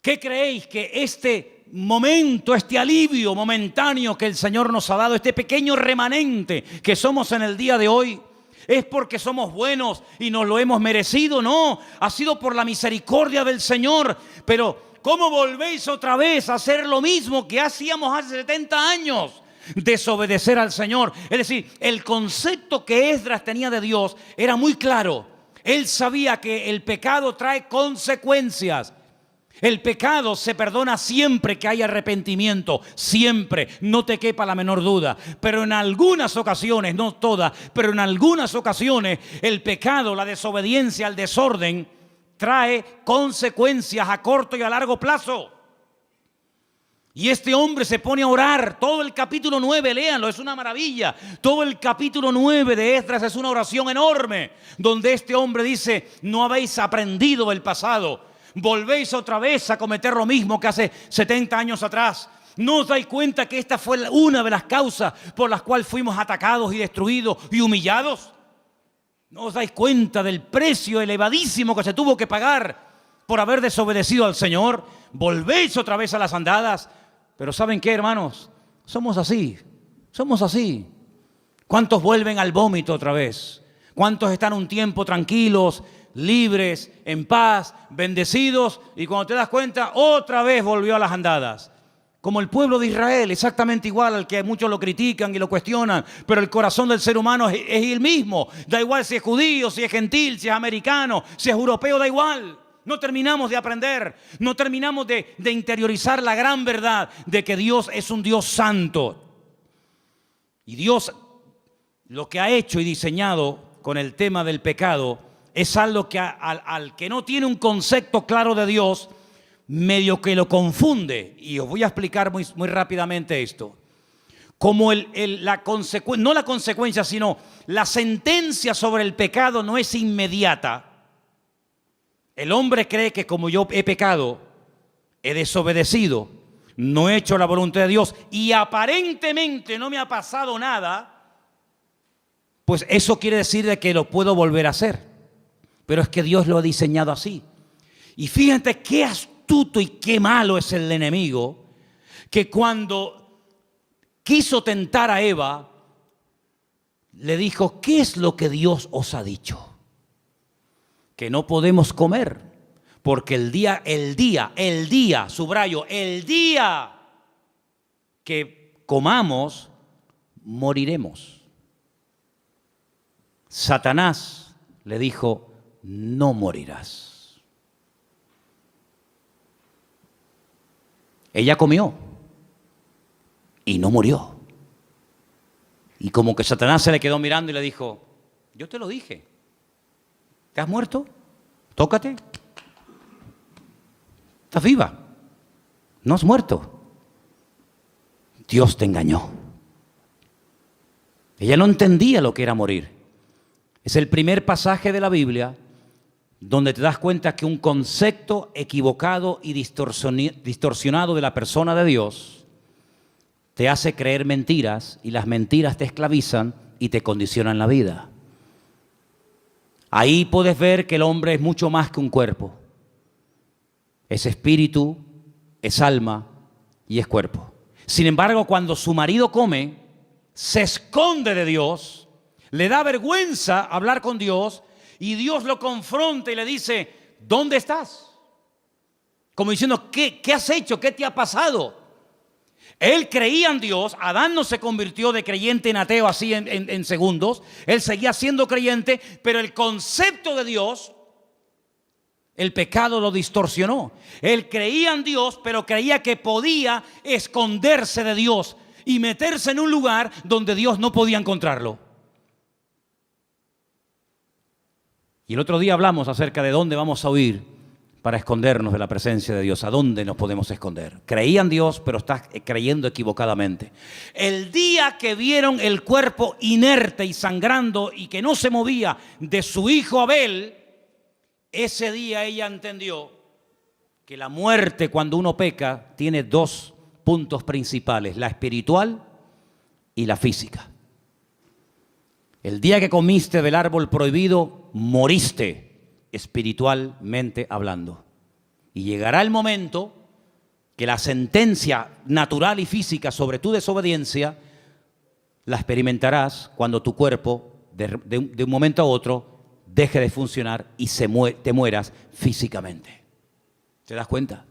¿qué creéis que este momento, este alivio momentáneo que el Señor nos ha dado, este pequeño remanente que somos en el día de hoy, es porque somos buenos y nos lo hemos merecido? No, ha sido por la misericordia del Señor. Pero ¿cómo volvéis otra vez a hacer lo mismo que hacíamos hace 70 años? Desobedecer al Señor. Es decir, el concepto que Esdras tenía de Dios era muy claro. Él sabía que el pecado trae consecuencias. El pecado se perdona siempre que hay arrepentimiento, siempre, no te quepa la menor duda. Pero en algunas ocasiones, no todas, pero en algunas ocasiones el pecado, la desobediencia, el desorden trae consecuencias a corto y a largo plazo. Y este hombre se pone a orar, todo el capítulo 9, léanlo, es una maravilla. Todo el capítulo 9 de Esdras es una oración enorme, donde este hombre dice, no habéis aprendido del pasado. Volvéis otra vez a cometer lo mismo que hace 70 años atrás. ¿No os dais cuenta que esta fue una de las causas por las cuales fuimos atacados y destruidos y humillados? ¿No os dais cuenta del precio elevadísimo que se tuvo que pagar por haber desobedecido al Señor? Volvéis otra vez a las andadas. Pero ¿saben qué, hermanos? Somos así. ¿Cuántos vuelven al vómito otra vez? ¿Cuántos están un tiempo tranquilos, libres, en paz, bendecidos, y cuando te das cuenta, otra vez volvió a las andadas? Como el pueblo de Israel, exactamente igual al que muchos lo critican y lo cuestionan, pero el corazón del ser humano es el mismo. Da igual si es judío, si es gentil, si es americano, si es europeo, da igual. No terminamos de aprender, no terminamos de interiorizar la gran verdad de que Dios es un Dios santo. Y Dios lo que ha hecho y diseñado con el tema del pecado es algo que al que no tiene un concepto claro de Dios, medio que lo confunde. Y os voy a explicar muy rápidamente esto. Como no la consecuencia, sino la sentencia sobre el pecado no es inmediata. El hombre cree que como yo he pecado, he desobedecido, no he hecho la voluntad de Dios y aparentemente no me ha pasado nada, pues eso quiere decir de que lo puedo volver a hacer. Pero es que Dios lo ha diseñado así. Y fíjate qué astuto y qué malo es el enemigo, que cuando quiso tentar a Eva, le dijo: ¿qué es lo que Dios os ha dicho? Que no podemos comer, porque el día, subrayo, el día que comamos, moriremos. Satanás le dijo: no morirás. Ella comió y no murió. Y como que Satanás se le quedó mirando y le dijo: yo te lo dije. ¿Te has muerto? Tócate. Estás viva. No has muerto. Dios te engañó. Ella no entendía lo que era morir. Es el primer pasaje de la Biblia donde te das cuenta que un concepto equivocado y distorsionado de la persona de Dios te hace creer mentiras, y las mentiras te esclavizan y te condicionan la vida. Ahí puedes ver que el hombre es mucho más que un cuerpo. Es espíritu, es alma y es cuerpo. Sin embargo, cuando su marido come, se esconde de Dios, le da vergüenza hablar con Dios, y Dios lo confronta y le dice: ¿dónde estás? Como diciendo: ¿qué has hecho? ¿Qué te ha pasado? Él creía en Dios. Adán no se convirtió de creyente en ateo así en segundos. Él seguía siendo creyente, pero el concepto de Dios, el pecado lo distorsionó. Él creía en Dios, pero creía que podía esconderse de Dios y meterse en un lugar donde Dios no podía encontrarlo. Y el otro día hablamos acerca de dónde vamos a huir para escondernos de la presencia de Dios. ¿A dónde nos podemos esconder? Creían en Dios, pero estás creyendo equivocadamente. El día que vieron el cuerpo inerte y sangrando y que no se movía de su hijo Abel, ese día ella entendió que la muerte, cuando uno peca, tiene dos puntos principales: la espiritual y la física. El día que comiste del árbol prohibido, moriste espiritualmente hablando. Y llegará el momento que la sentencia natural y física sobre tu desobediencia la experimentarás cuando tu cuerpo de un momento a otro deje de funcionar y te mueras físicamente. ¿Te das cuenta?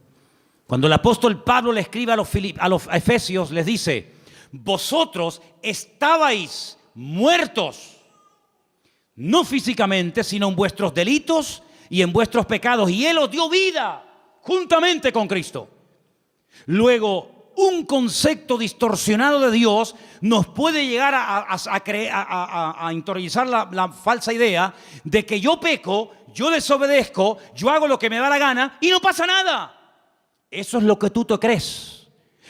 Cuando el apóstol Pablo le escribe a los efesios, les dice: vosotros estabais muertos, no físicamente, sino en vuestros delitos y en vuestros pecados, y Él os dio vida juntamente con Cristo. Luego, un concepto distorsionado de Dios nos puede llegar a interiorizar la falsa idea de que yo peco, yo desobedezco, yo hago lo que me da la gana y no pasa nada. Eso es lo que tú te crees,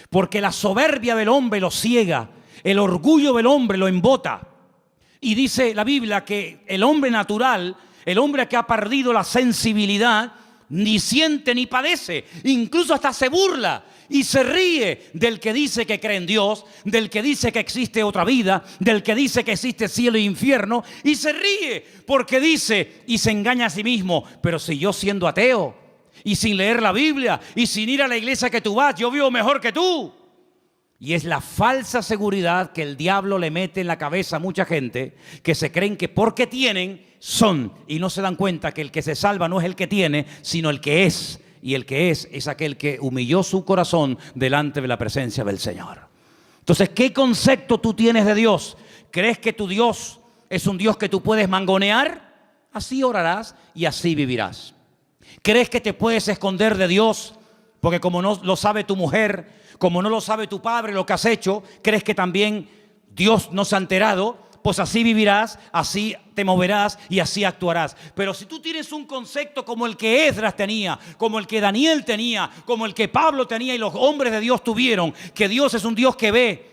porque la soberbia del hombre lo ciega, el orgullo del hombre lo embota. Y dice la Biblia que el hombre natural, el hombre que ha perdido la sensibilidad, ni siente ni padece, incluso hasta se burla y se ríe del que dice que cree en Dios, del que dice que existe otra vida, del que dice que existe cielo e infierno, y se ríe porque dice y se engaña a sí mismo: pero si yo, siendo ateo y sin leer la Biblia y sin ir a la iglesia que tú vas, yo vivo mejor que tú. Y es la falsa seguridad que el diablo le mete en la cabeza a mucha gente, que se creen que porque tienen, son, y no se dan cuenta que el que se salva no es el que tiene, sino el que es. y el que es aquel que humilló su corazón delante de la presencia del Señor. Entonces, ¿qué concepto tú tienes de Dios? ¿Crees que tu Dios es un Dios que tú puedes mangonear? Así orarás y así vivirás. ¿Crees que te puedes esconder de Dios? Porque como no lo sabe tu mujer, como no lo sabe tu padre lo que has hecho, ¿crees que también Dios no se ha enterado? Pues así vivirás, así te moverás y así actuarás. Pero si tú tienes un concepto como el que Esdras tenía, como el que Daniel tenía, como el que Pablo tenía y los hombres de Dios tuvieron, que Dios es un Dios que ve,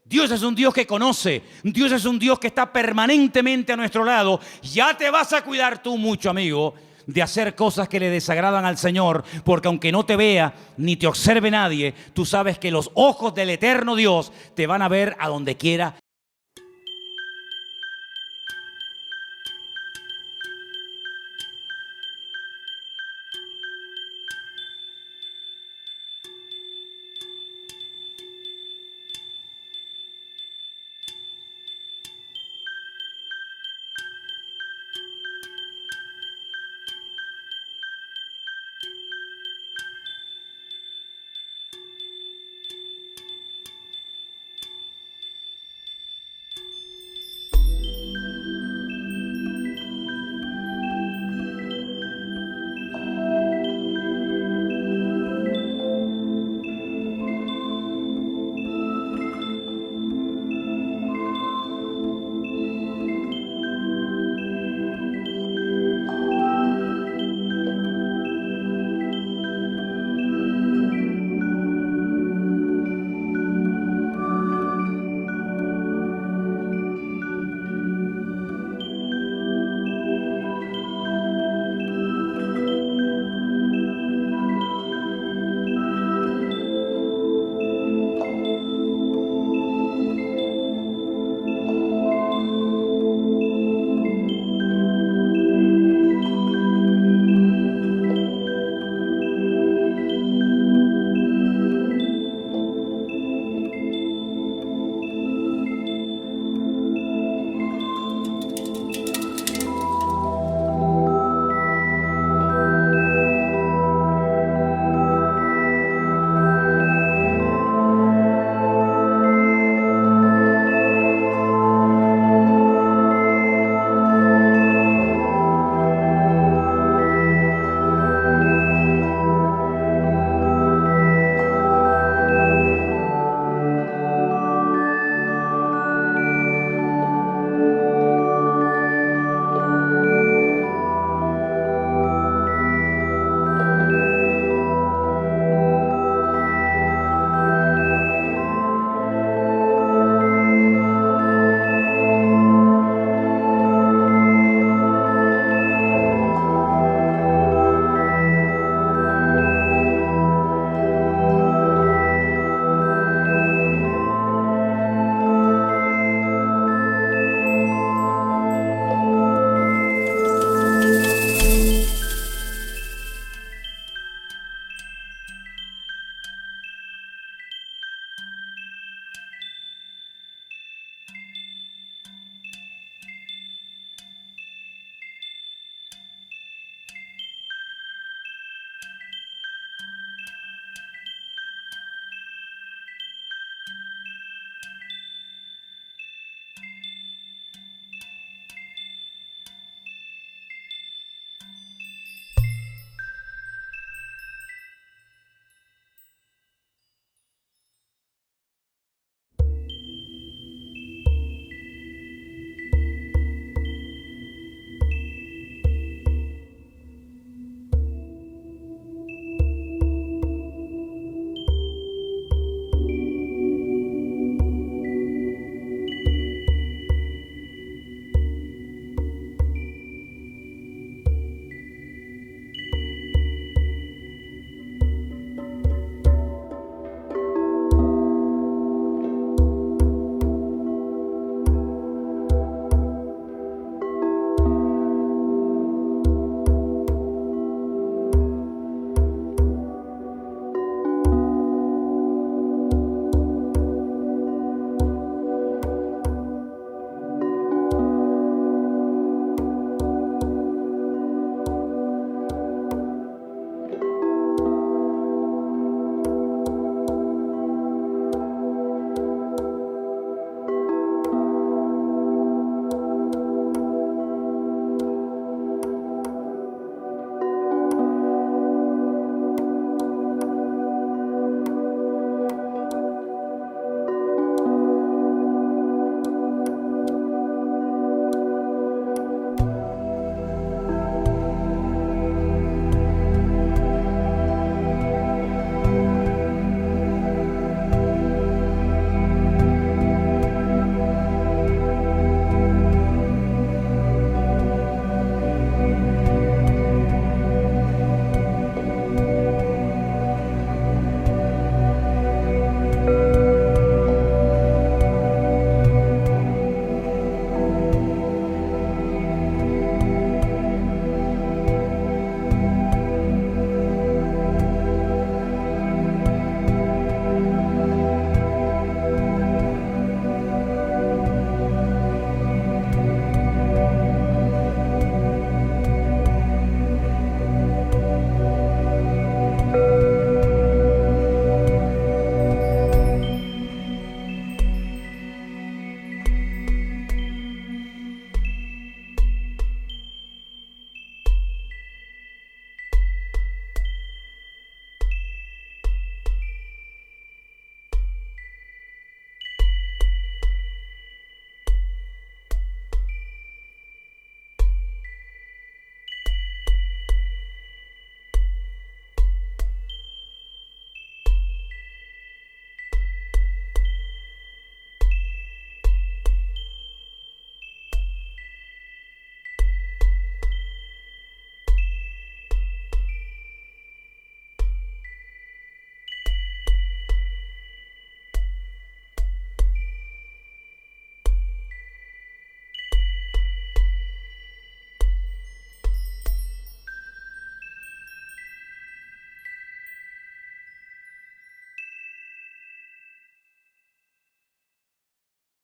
Dios es un Dios que conoce, Dios es un Dios que está permanentemente a nuestro lado, ya te vas a cuidar tú mucho, amigo, de hacer cosas que le desagradan al Señor, porque aunque no te vea ni te observe nadie, tú sabes que los ojos del eterno Dios te van a ver a donde quiera